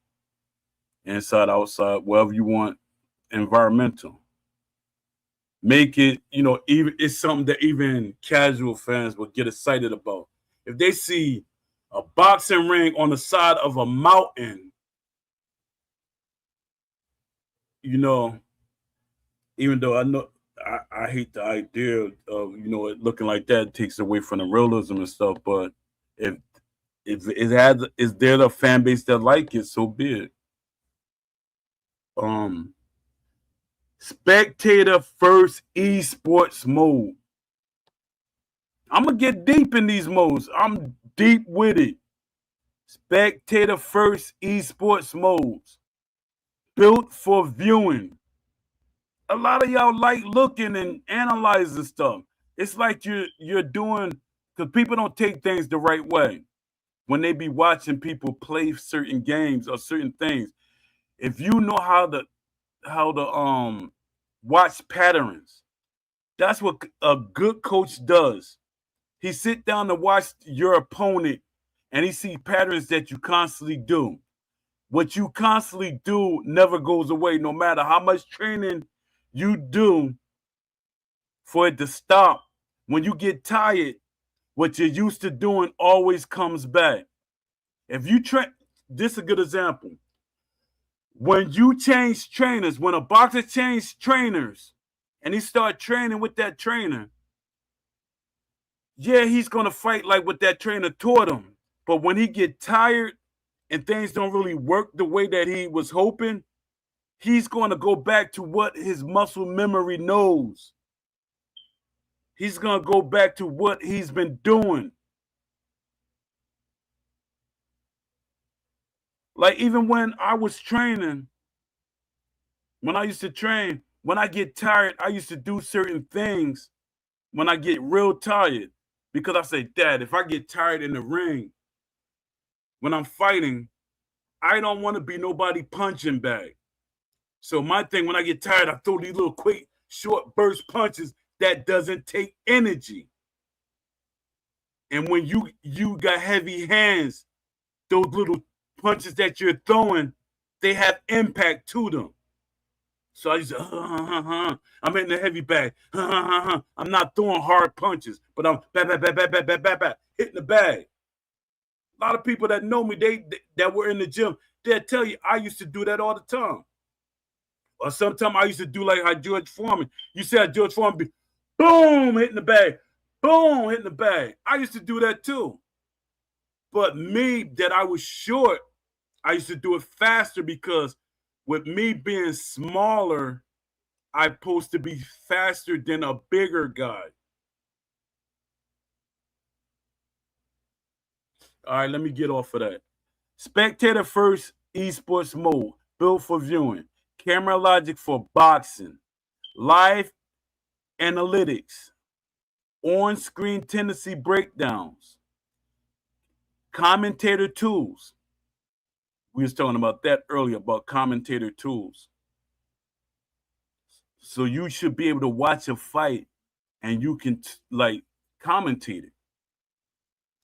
Inside, outside, wherever you want, environmental. Make it, even it's something that even casual fans will get excited about. If they see a boxing ring on the side of a mountain, even though I know I hate the idea of it looking like that, it takes away from the realism and stuff. But if is there a fan base that like it, so be it. Spectator first esports mode. I'm gonna get deep in these modes. I'm deep with it. Spectator first esports modes. built for viewing. A lot of y'all like looking and analyzing stuff. It's like you're doing, because people don't take things the right way when they be watching people play certain games or certain things. If you know how to watch patterns, that's what a good coach does. He sit down to watch your opponent and he see patterns that you constantly do. What you constantly do never goes away, no matter how much training you do for it to stop. When you get tired, what you're used to doing always comes back. If you train, this is a good example. When you change trainers, when a boxer changes trainers and he start training with that trainer, yeah, he's gonna fight like what that trainer taught him. But when he get tired and things don't really work the way that he was hoping, he's gonna go back to what his muscle memory knows. He's gonna go back to what he's been doing. Like even when I was training, when I used to train, when I get tired, I used to do certain things when I get real tired. Because I say, Dad, if I get tired in the ring, when I'm fighting, I don't want to be nobody punching bag. So my thing, when I get tired, I throw these little quick, short burst punches that doesn't take energy. And when you got heavy hands, those little punches that you're throwing, they have impact to them. So I used to, I'm hitting the heavy bag. I'm not throwing hard punches, but I'm hitting the bag. A lot of people that know me, they that were in the gym, they'll tell you I used to do that all the time. Or sometimes I used to do like how George Foreman. You see how George Foreman be boom, hitting the bag, boom, hitting the bag. I used to do that too. But me, that I was short, I used to do it faster because with me being smaller, I'm supposed to be faster than a bigger guy. All right, let me get off of that. Spectator first esports mode, built for viewing. Camera logic for boxing. Live analytics. On-screen tendency breakdowns. Commentator tools. We was talking about that earlier, about commentator tools. So you should be able to watch a fight and you can like commentate it.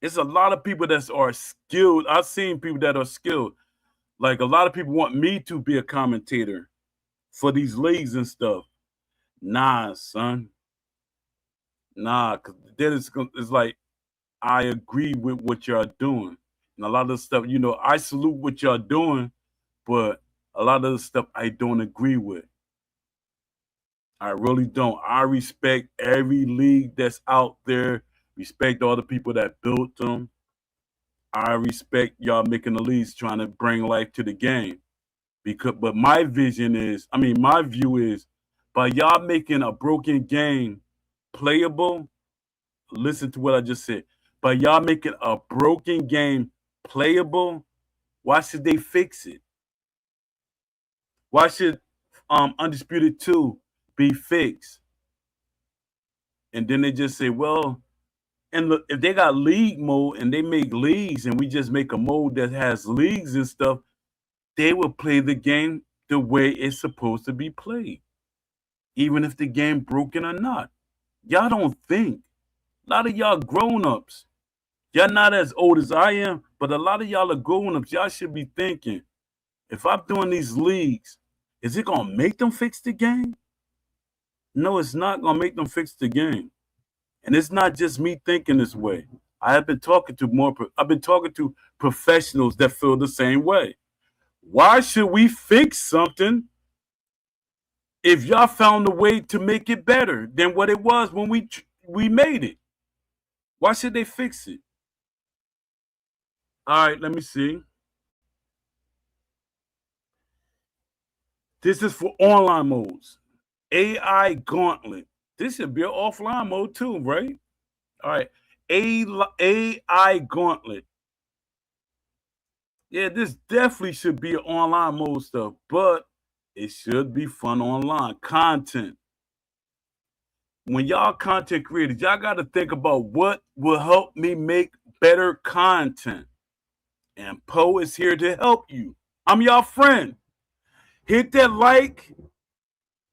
It's a lot of people that are skilled. I've seen people that are skilled. Like a lot of people want me to be a commentator for these leagues and stuff. Nah, son. Nah, because then it's like I agree with what y'all doing. And a lot of stuff, I salute what y'all doing, but a lot of the stuff I don't agree with. I really don't. I respect every league that's out there, respect all the people that built them. I respect y'all making the leagues trying to bring life to the game. But my vision is, my view is, by y'all making a broken game playable, listen to what I just said. By y'all making a broken game playable, why should they fix it? Why should Undisputed 2 be fixed? And then they just say, well, and look, if they got league mode and they make leagues and we just make a mode that has leagues and stuff, they will play the game the way it's supposed to be played, even if the game broken or not. Y'all don't think. A lot of y'all grown-ups. Y'all not as old as I am, but a lot of y'all are grown-ups. Y'all should be thinking, if I'm doing these leagues, is it gonna make them fix the game? No, it's not gonna make them fix the game. And it's not just me thinking this way. I've been talking to professionals that feel the same way. Why should we fix something if y'all found a way to make it better than what it was when we made it? Why should they fix it? All right, let me see. This is for online modes. AI Gauntlet. This should be an offline mode too, right? All right. AI Gauntlet. Yeah, this definitely should be an online mode stuff, but It should be fun online. Content. When y'all content creators, y'all got to think about what will help me make better content. And Poe is here to help you. I'm y'all friend. Hit that like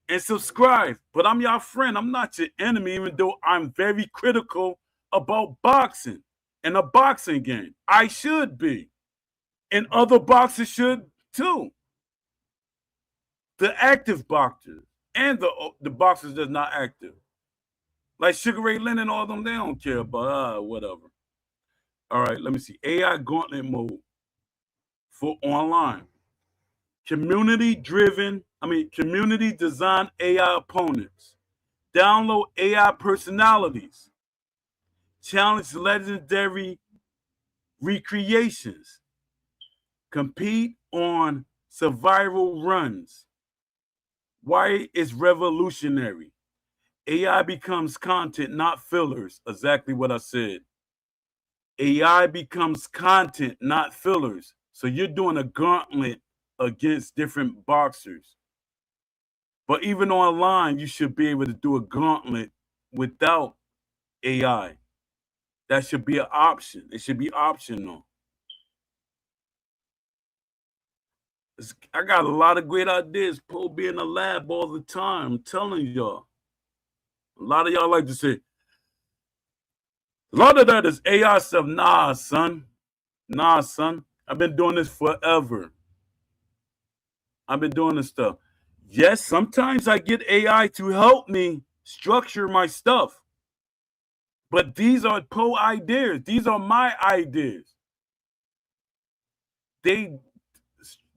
and subscribe. But I'm y'all friend. I'm not your enemy, even though I'm very critical about boxing and a boxing game. I should be. And other boxers should too. The active boxers and the boxers that's not active. Like Sugar Ray Leonard and all them, they don't care about whatever. All right, let me see. AI gauntlet mode for online. Community designed AI opponents. Download AI personalities. Challenge legendary recreations. Compete on survival runs. Why it's revolutionary. AI becomes content, not fillers. Exactly what I said. AI becomes content, not fillers. So you're doing a gauntlet against different boxers. But even online, you should be able to do a gauntlet without AI. That should be an option. It should be optional. I got a lot of great ideas. Poe be in the lab all the time. I'm telling y'all. A lot of y'all like to say, a lot of that is AI stuff. Nah, son. Nah, son. I've been doing this forever. I've been doing this stuff. Yes, sometimes I get AI to help me structure my stuff. But these are Poe ideas. These are my ideas. They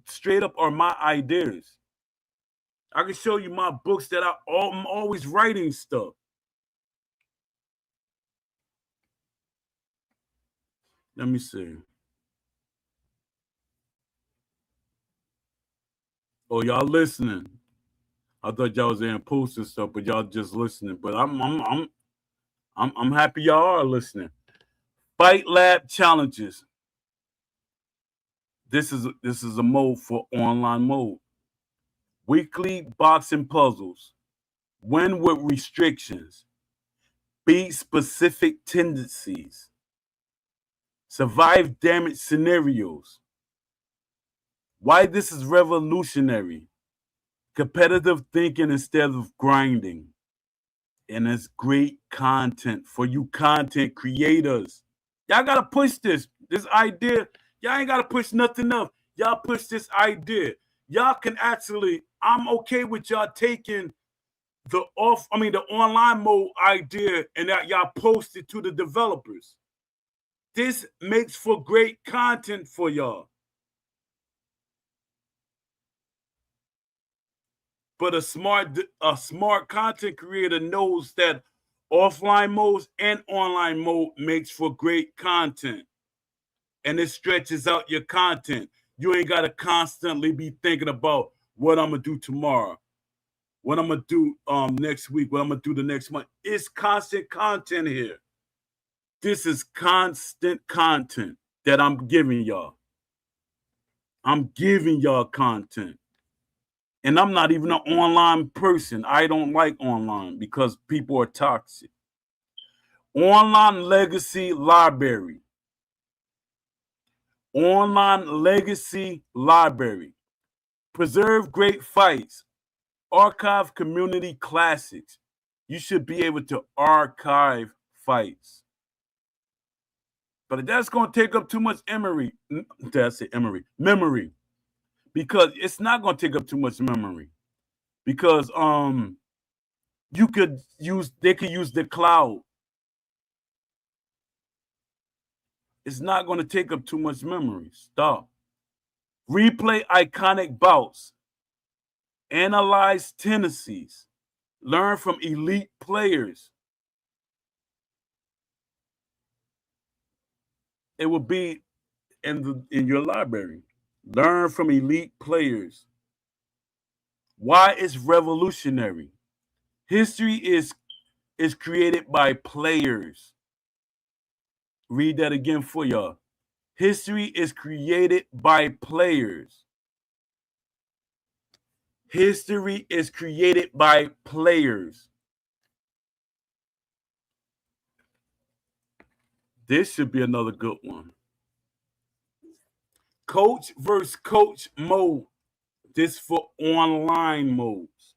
straight up are my ideas. I can show you my books that I'm always writing stuff. Let me see. Oh, y'all listening? I thought y'all was in posting stuff, but y'all just listening. But I'm happy y'all are listening. Fight Lab challenges. This is a mode for online mode. Weekly boxing puzzles. Win with restrictions. Beat specific tendencies. Survive damage scenarios. Why this is revolutionary. Competitive thinking instead of grinding. And it's great content for you content creators. Y'all gotta push this idea. Y'all ain't gotta push nothing else. Y'all push this idea. Y'all can actually, I'm okay with y'all taking the online mode idea and that y'all post it to the developers. This makes for great content for y'all. But a smart content creator knows that offline modes and online mode makes for great content. And it stretches out your content. You ain't got to constantly be thinking about what I'm going to do tomorrow, what I'm going to do next week, what I'm going to do the next month. It's constant content here. This is constant content that I'm giving y'all. I'm giving y'all content. And I'm not even an online person. I don't like online because people are toxic. Online legacy library. Online legacy library. Preserve great fights. Archive community classics. You should be able to archive fights. But that's going to take up too much memory. Memory. Because it's not going to take up too much memory. Because they could use the cloud. It's not going to take up too much memory. Stop. Replay iconic bouts. Analyze tendencies. Learn from elite players. It will be in your library. Learn from elite players. Why it's revolutionary. History is created by players. Read that again for y'all. History is created by players. History is created by players. This should be another good one. Coach versus coach mode. This for online modes.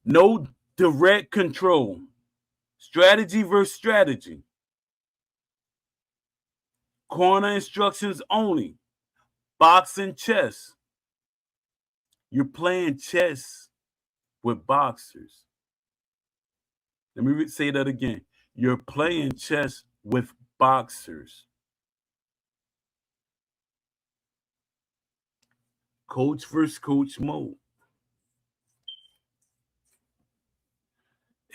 No direct control. Strategy versus strategy. Corner instructions only. Boxing chess. You're playing chess with boxers. Let me say that again. You're playing chess with boxers. Coach versus coach mode.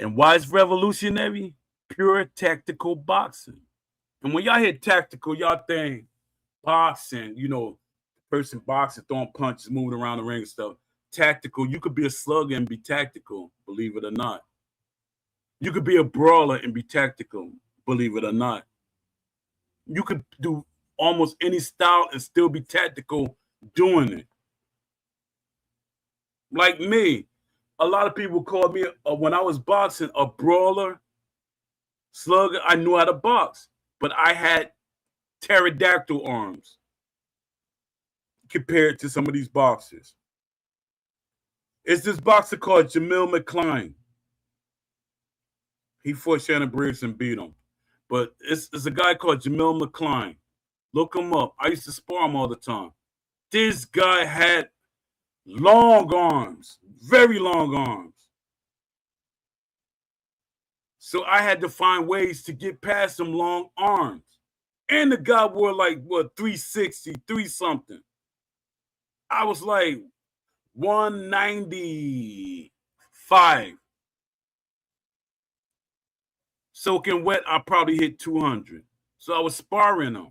And why it's revolutionary? Pure tactical boxing. And when y'all hear tactical, y'all think boxing, person boxing, throwing punches, moving around the ring and stuff. Tactical, you could be a slugger and be tactical, believe it or not. You could be a brawler and be tactical, believe it or not. You could do almost any style and still be tactical doing it. Like me, a lot of people called me, when I was boxing, a brawler, slugger. I knew how to box, but I had pterodactyl arms compared to some of these boxers. It's this boxer called Jamil McCline. He fought Shannon Briggs and beat him. But it's a guy called Jamil McCline. Look him up. I used to spar him all the time. This guy had long arms, very long arms. So I had to find ways to get past them long arms. And the guy wore 360, 3 something. I was like 195. Soaking wet, I probably hit 200. So I was sparring him.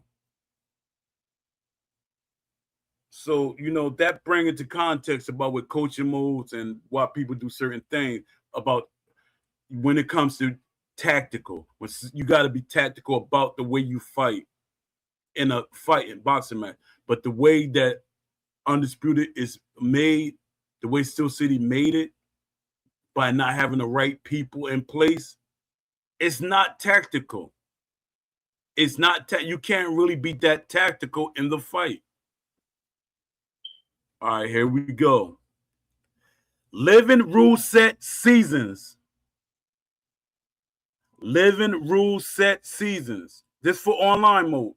So, that brings into context about what coaching modes and why people do certain things about when it comes to tactical. You got to be tactical about the way you fight in a boxing match. But the way that Undisputed is made, the way Steel City made it, by not having the right people in place, it's not tactical. It's not, you can't really be that tactical in the fight. All right, here we go. Living rule set seasons. Living rule set seasons. This for online mode.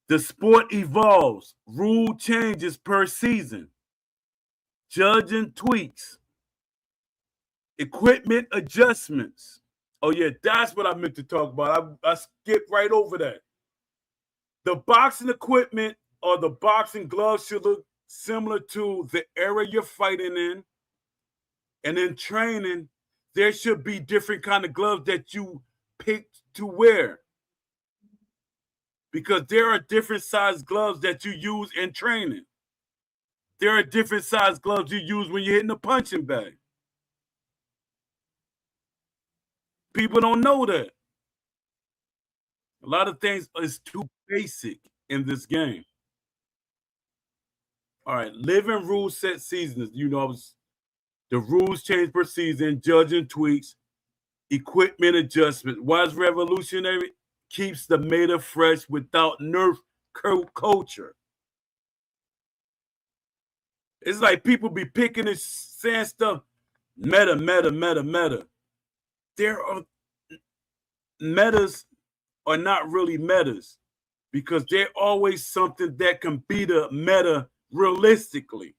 The sport evolves. Rule changes per season. Judging tweaks. Equipment adjustments. Oh, yeah, that's what I meant to talk about. I skipped right over that. The boxing equipment or the boxing gloves should look similar to the area you're fighting in. And in training, there should be different kind of gloves that you pick to wear. Because there are different size gloves that you use in training. There are different size gloves you use when you're hitting a punching bag. People don't know that. A lot of things is too basic in this game. All right, living rule set seasons. The rules change per season, judging tweaks, equipment adjustment. Why is revolutionary? Keeps the meta fresh without nerf culture. It's like people be picking and saying stuff, meta. There are metas are not really metas because there's always something that can beat a meta realistically.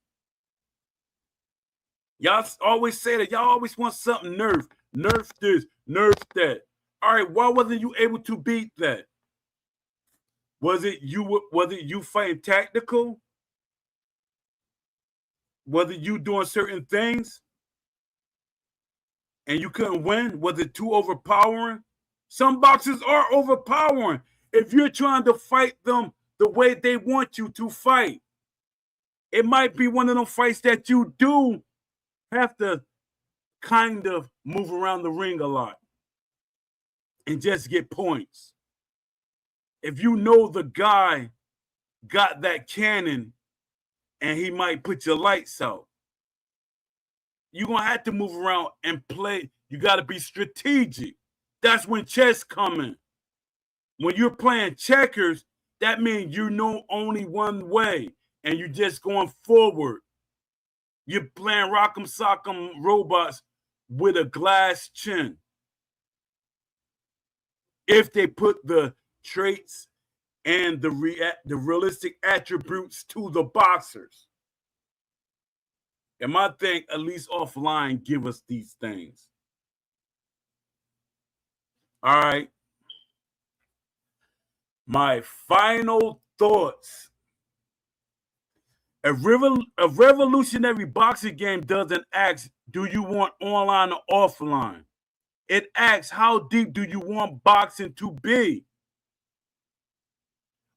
Y'all always say that. Y'all always want something nerf. Nerf this, nerf that. All right, why wasn't you able to beat that? Was it you fighting tactical? Was it you doing certain things and you couldn't win? Was it too overpowering? Some boxers are overpowering if you're trying to fight them the way they want you to fight. It might be one of them fights that you do have to kind of move around the ring a lot and just get points. If you know the guy got that cannon and he might put your lights out. You're going to have to move around and play. You got to be strategic. That's when chess come in. When you're playing checkers, that means you know only one way, and you're just going forward. You're playing rock'em sock'em robots with a glass chin. If they put the traits and the realistic attributes to the boxers. And my thing, at least offline, give us these things. All right. My final thoughts. A revolutionary boxing game doesn't ask, do you want online or offline? It asks, how deep do you want boxing to be?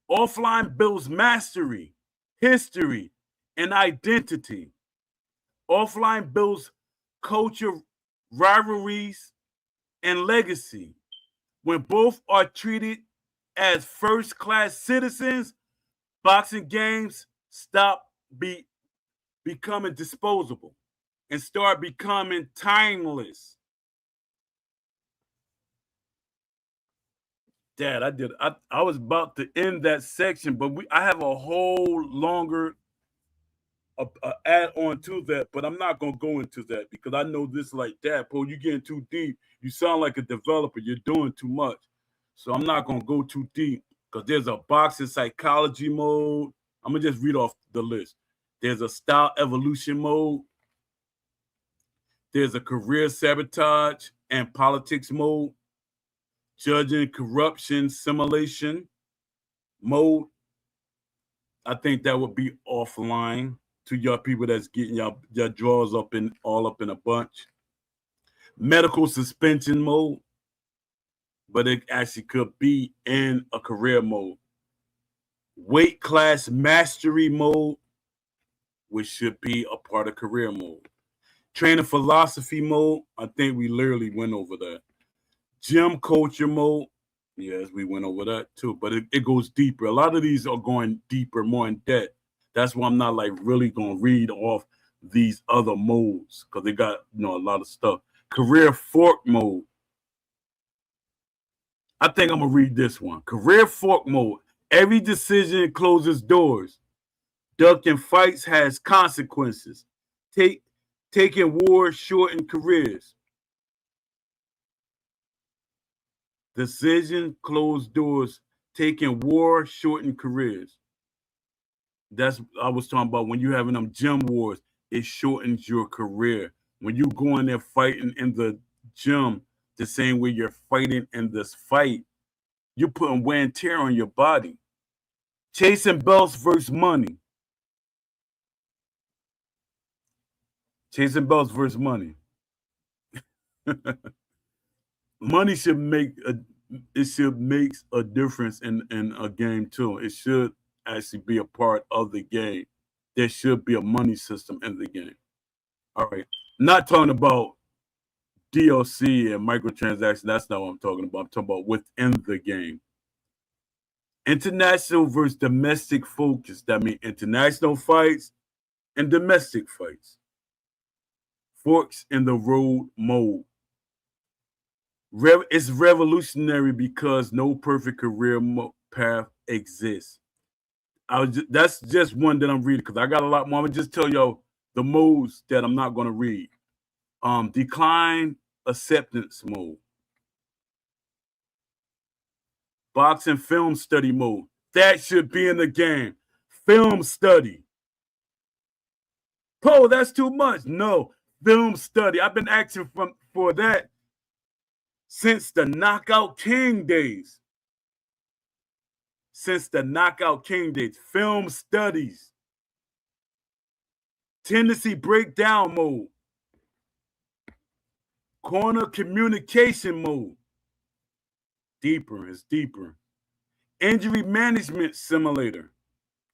Offline builds mastery, history, and identity. Offline builds culture, rivalries, and legacy. When both are treated as first-class citizens, boxing games stop becoming disposable and start becoming timeless. Dad, I was about to end that section, but I have a whole longer add on to that, but I'm not gonna go into that because I know this like that. Paul, you getting too deep. You sound like a developer. You're doing too much. So I'm not gonna go too deep because there's a boxing psychology mode. I'm gonna just read off the list. There's a style evolution mode. There's a career sabotage and politics mode. Judging corruption simulation mode. I think that would be offline to your people that's getting your drawers all up in a bunch. Medical suspension mode, but it actually could be in a career mode. Weight class mastery mode, which should be a part of career mode. Training philosophy mode, I think we literally went over that. Gym culture mode, yes, we went over that too, but it goes deeper. A lot of these are going deeper, more in depth. That's why I'm not like really gonna read off these other modes because they got a lot of stuff. Career fork mode. I think I'm gonna read this one. Career fork mode. Every decision closes doors. Ducking fights has consequences. Taking war shorten careers. Decision closed doors. Taking war shorten careers. That's I was talking about when you're having them gym wars, it shortens your career. When you go in there fighting in the gym the same way you're fighting in this fight, you're putting wear and tear on your body. Chasing belts versus money. Chasing belts versus money. Money should make a difference in a game too. It should actually be a part of the game. There should be a money system in the game. All right. Not talking about DLC and microtransactions. That's not what I'm talking about. I'm talking about within the game. International versus domestic focus. That means international fights and domestic fights. Forks in the road mode. It's revolutionary because no perfect career path exists. That's just one that I'm reading because I got a lot more. I'm gonna just tell y'all the modes that I'm not gonna read. Decline acceptance mode. Boxing film study mode. That should be in the game. Film study. Poe, that's too much. No, film study. I've been asking for that since the Knockout King days. Film studies. Tendency breakdown mode. Corner communication mode. Deeper is deeper. Injury management simulator.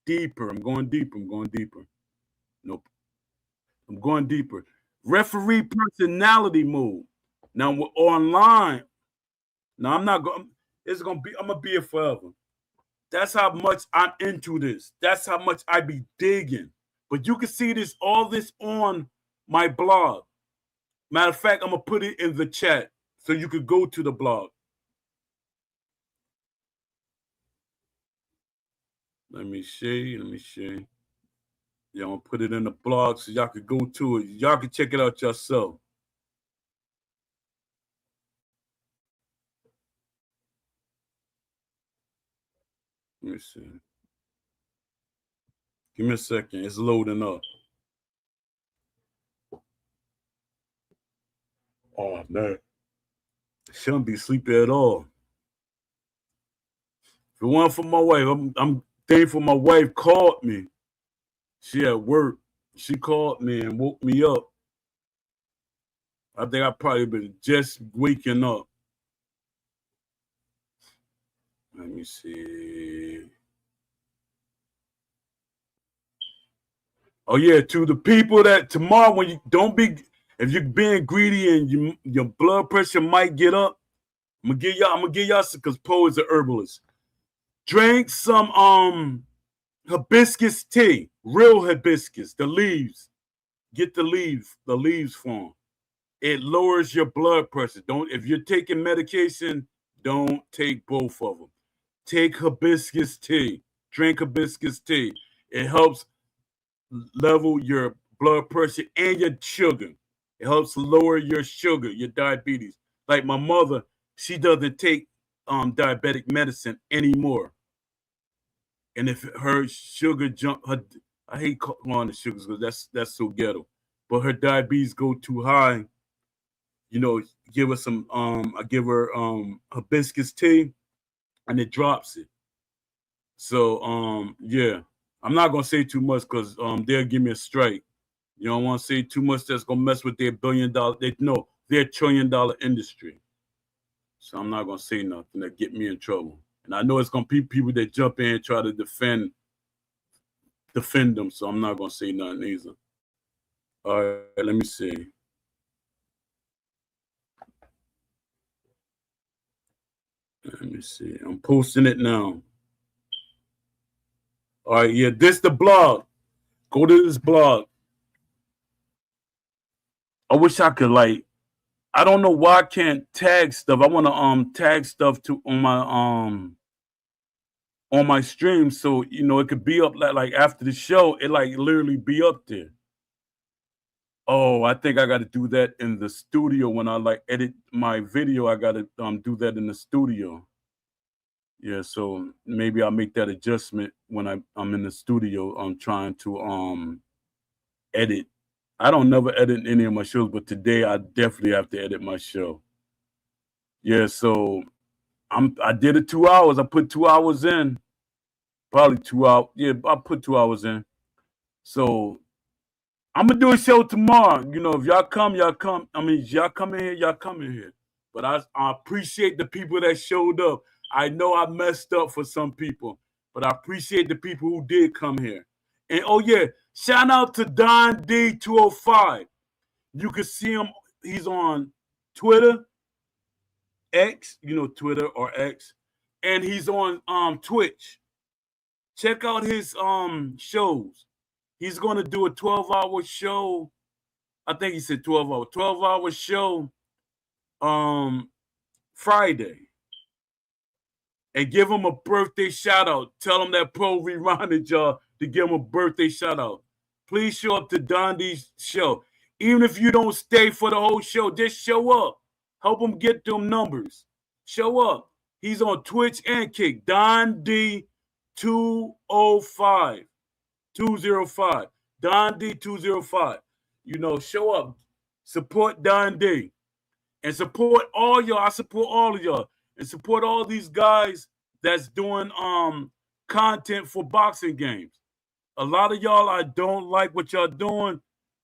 Deeper. I'm going deeper. Nope. I'm going deeper. Referee personality mode. Now we're online. Now I'm not going. I'm gonna be here forever. That's how much I'm into this. That's how much I be digging. But you can see all this on my blog. Matter of fact, I'm gonna put it in the chat so you could go to the blog. Let me see. Yeah, I'm gonna put it in the blog so y'all could go to it. Y'all can check it out yourself. Let me see. Give me a second. It's loading up. Oh man, shouldn't be sleepy at all. If it wasn't for my wife, I'm thankful my wife called me. She at work. She called me and woke me up. I think I probably been just waking up. Let me see. Oh yeah, to the people that tomorrow when you don't be, if you're being greedy and your blood pressure might get up, I'm gonna give y'all some, because Poe is a herbalist. Drink some hibiscus tea, real hibiscus, the leaves. Get the leaves from. It lowers your blood pressure. Don't, if you're taking medication, don't take both of them. Take hibiscus tea. Drink hibiscus tea. It helps level your blood pressure and your sugar. It helps lower your sugar, your diabetes. Like my mother, she doesn't take diabetic medicine anymore. And if her sugar I hate calling the sugars because that's so ghetto. But her diabetes go too high, give her some I give her hibiscus tea and it drops it. So yeah. I'm not gonna say too much because they'll give me a strike. You don't want to say too much that's gonna mess with their their $1 trillion industry. So I'm not gonna say nothing that get me in trouble. And I know it's gonna be people that jump in and try to defend them. So I'm not gonna say nothing either. All right, let me see. Let me see. I'm posting it now. All right, yeah, this the blog. Go to this blog. I wish I could I don't know why I can't tag stuff. I want to tag stuff to on my stream so it could be up like after the show, it like literally be up there. Oh, I think I got to do that in the studio when I edit my video. I got to do that in the studio. Yeah, so maybe I'll make that adjustment when I'm in the studio. I'm trying to edit. I don't never edit any of my shows, but today I definitely have to edit my show. Yeah, so I did it 2 hours. I put 2 hours in. Probably 2 hours. Yeah, I put 2 hours in. So I'm gonna do a show tomorrow. If y'all come, y'all come. I mean, y'all come in here, y'all come in here. But I appreciate the people that showed up. I know I messed up for some people, but I appreciate the people who did come here. And oh yeah, shout out to Don D205. You can see him. He's on Twitter, X, Twitter or X, and he's on Twitch. Check out his shows. He's gonna do a 12-hour show. I think he said 12-hour show Friday. And give him a birthday shout out. Tell him that Pro reminded y'all to give him a birthday shout out. Please show up to Don D's show. Even if you don't stay for the whole show, just show up. Help him get them numbers. Show up. He's on Twitch and Kick. Don D 205. 205. Don D 205. Show up. Support Don D. And support all y'all. I support all of y'all. And support all these guys that's doing content for boxing games. A lot of y'all, I don't like what y'all doing,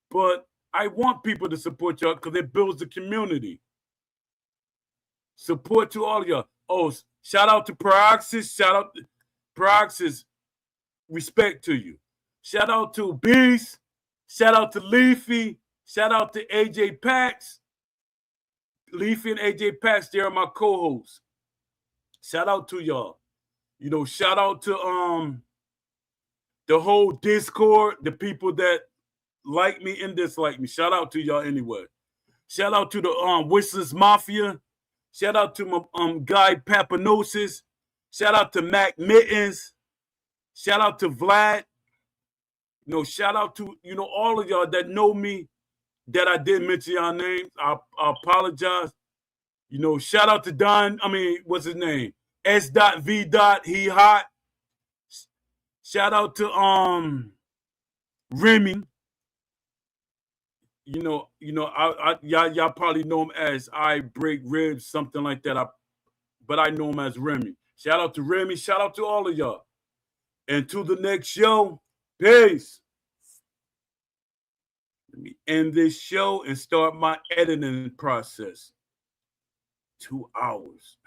but I want people to support y'all because it builds the community. Support to all of y'all. Oh, shout out to Peroxis. Shout out to Peroxis. Respect to you. Shout out to Beast. Shout out to Leafy. Shout out to AJ Pax. Leafy and AJ Pax, they're my co-hosts. Shout out to y'all. Shout out to the whole Discord, the people that like me and dislike me. Shout out to y'all anyway. Shout out to the Wishlist Mafia. Shout out to my guy Papanosis. Shout out to Mac Mittens. Shout out to Vlad. Shout out to all of y'all that know me that I didn't mention y'all names. I apologize. Shout out to Don. What's his name? S.V. He hot. Shout out to Remy. Y'all probably know him as I break ribs, something like that. But I know him as Remy. Shout out to Remy. Shout out to all of y'all. And to the next show. Peace. Let me end this show and start my editing process. 2 hours.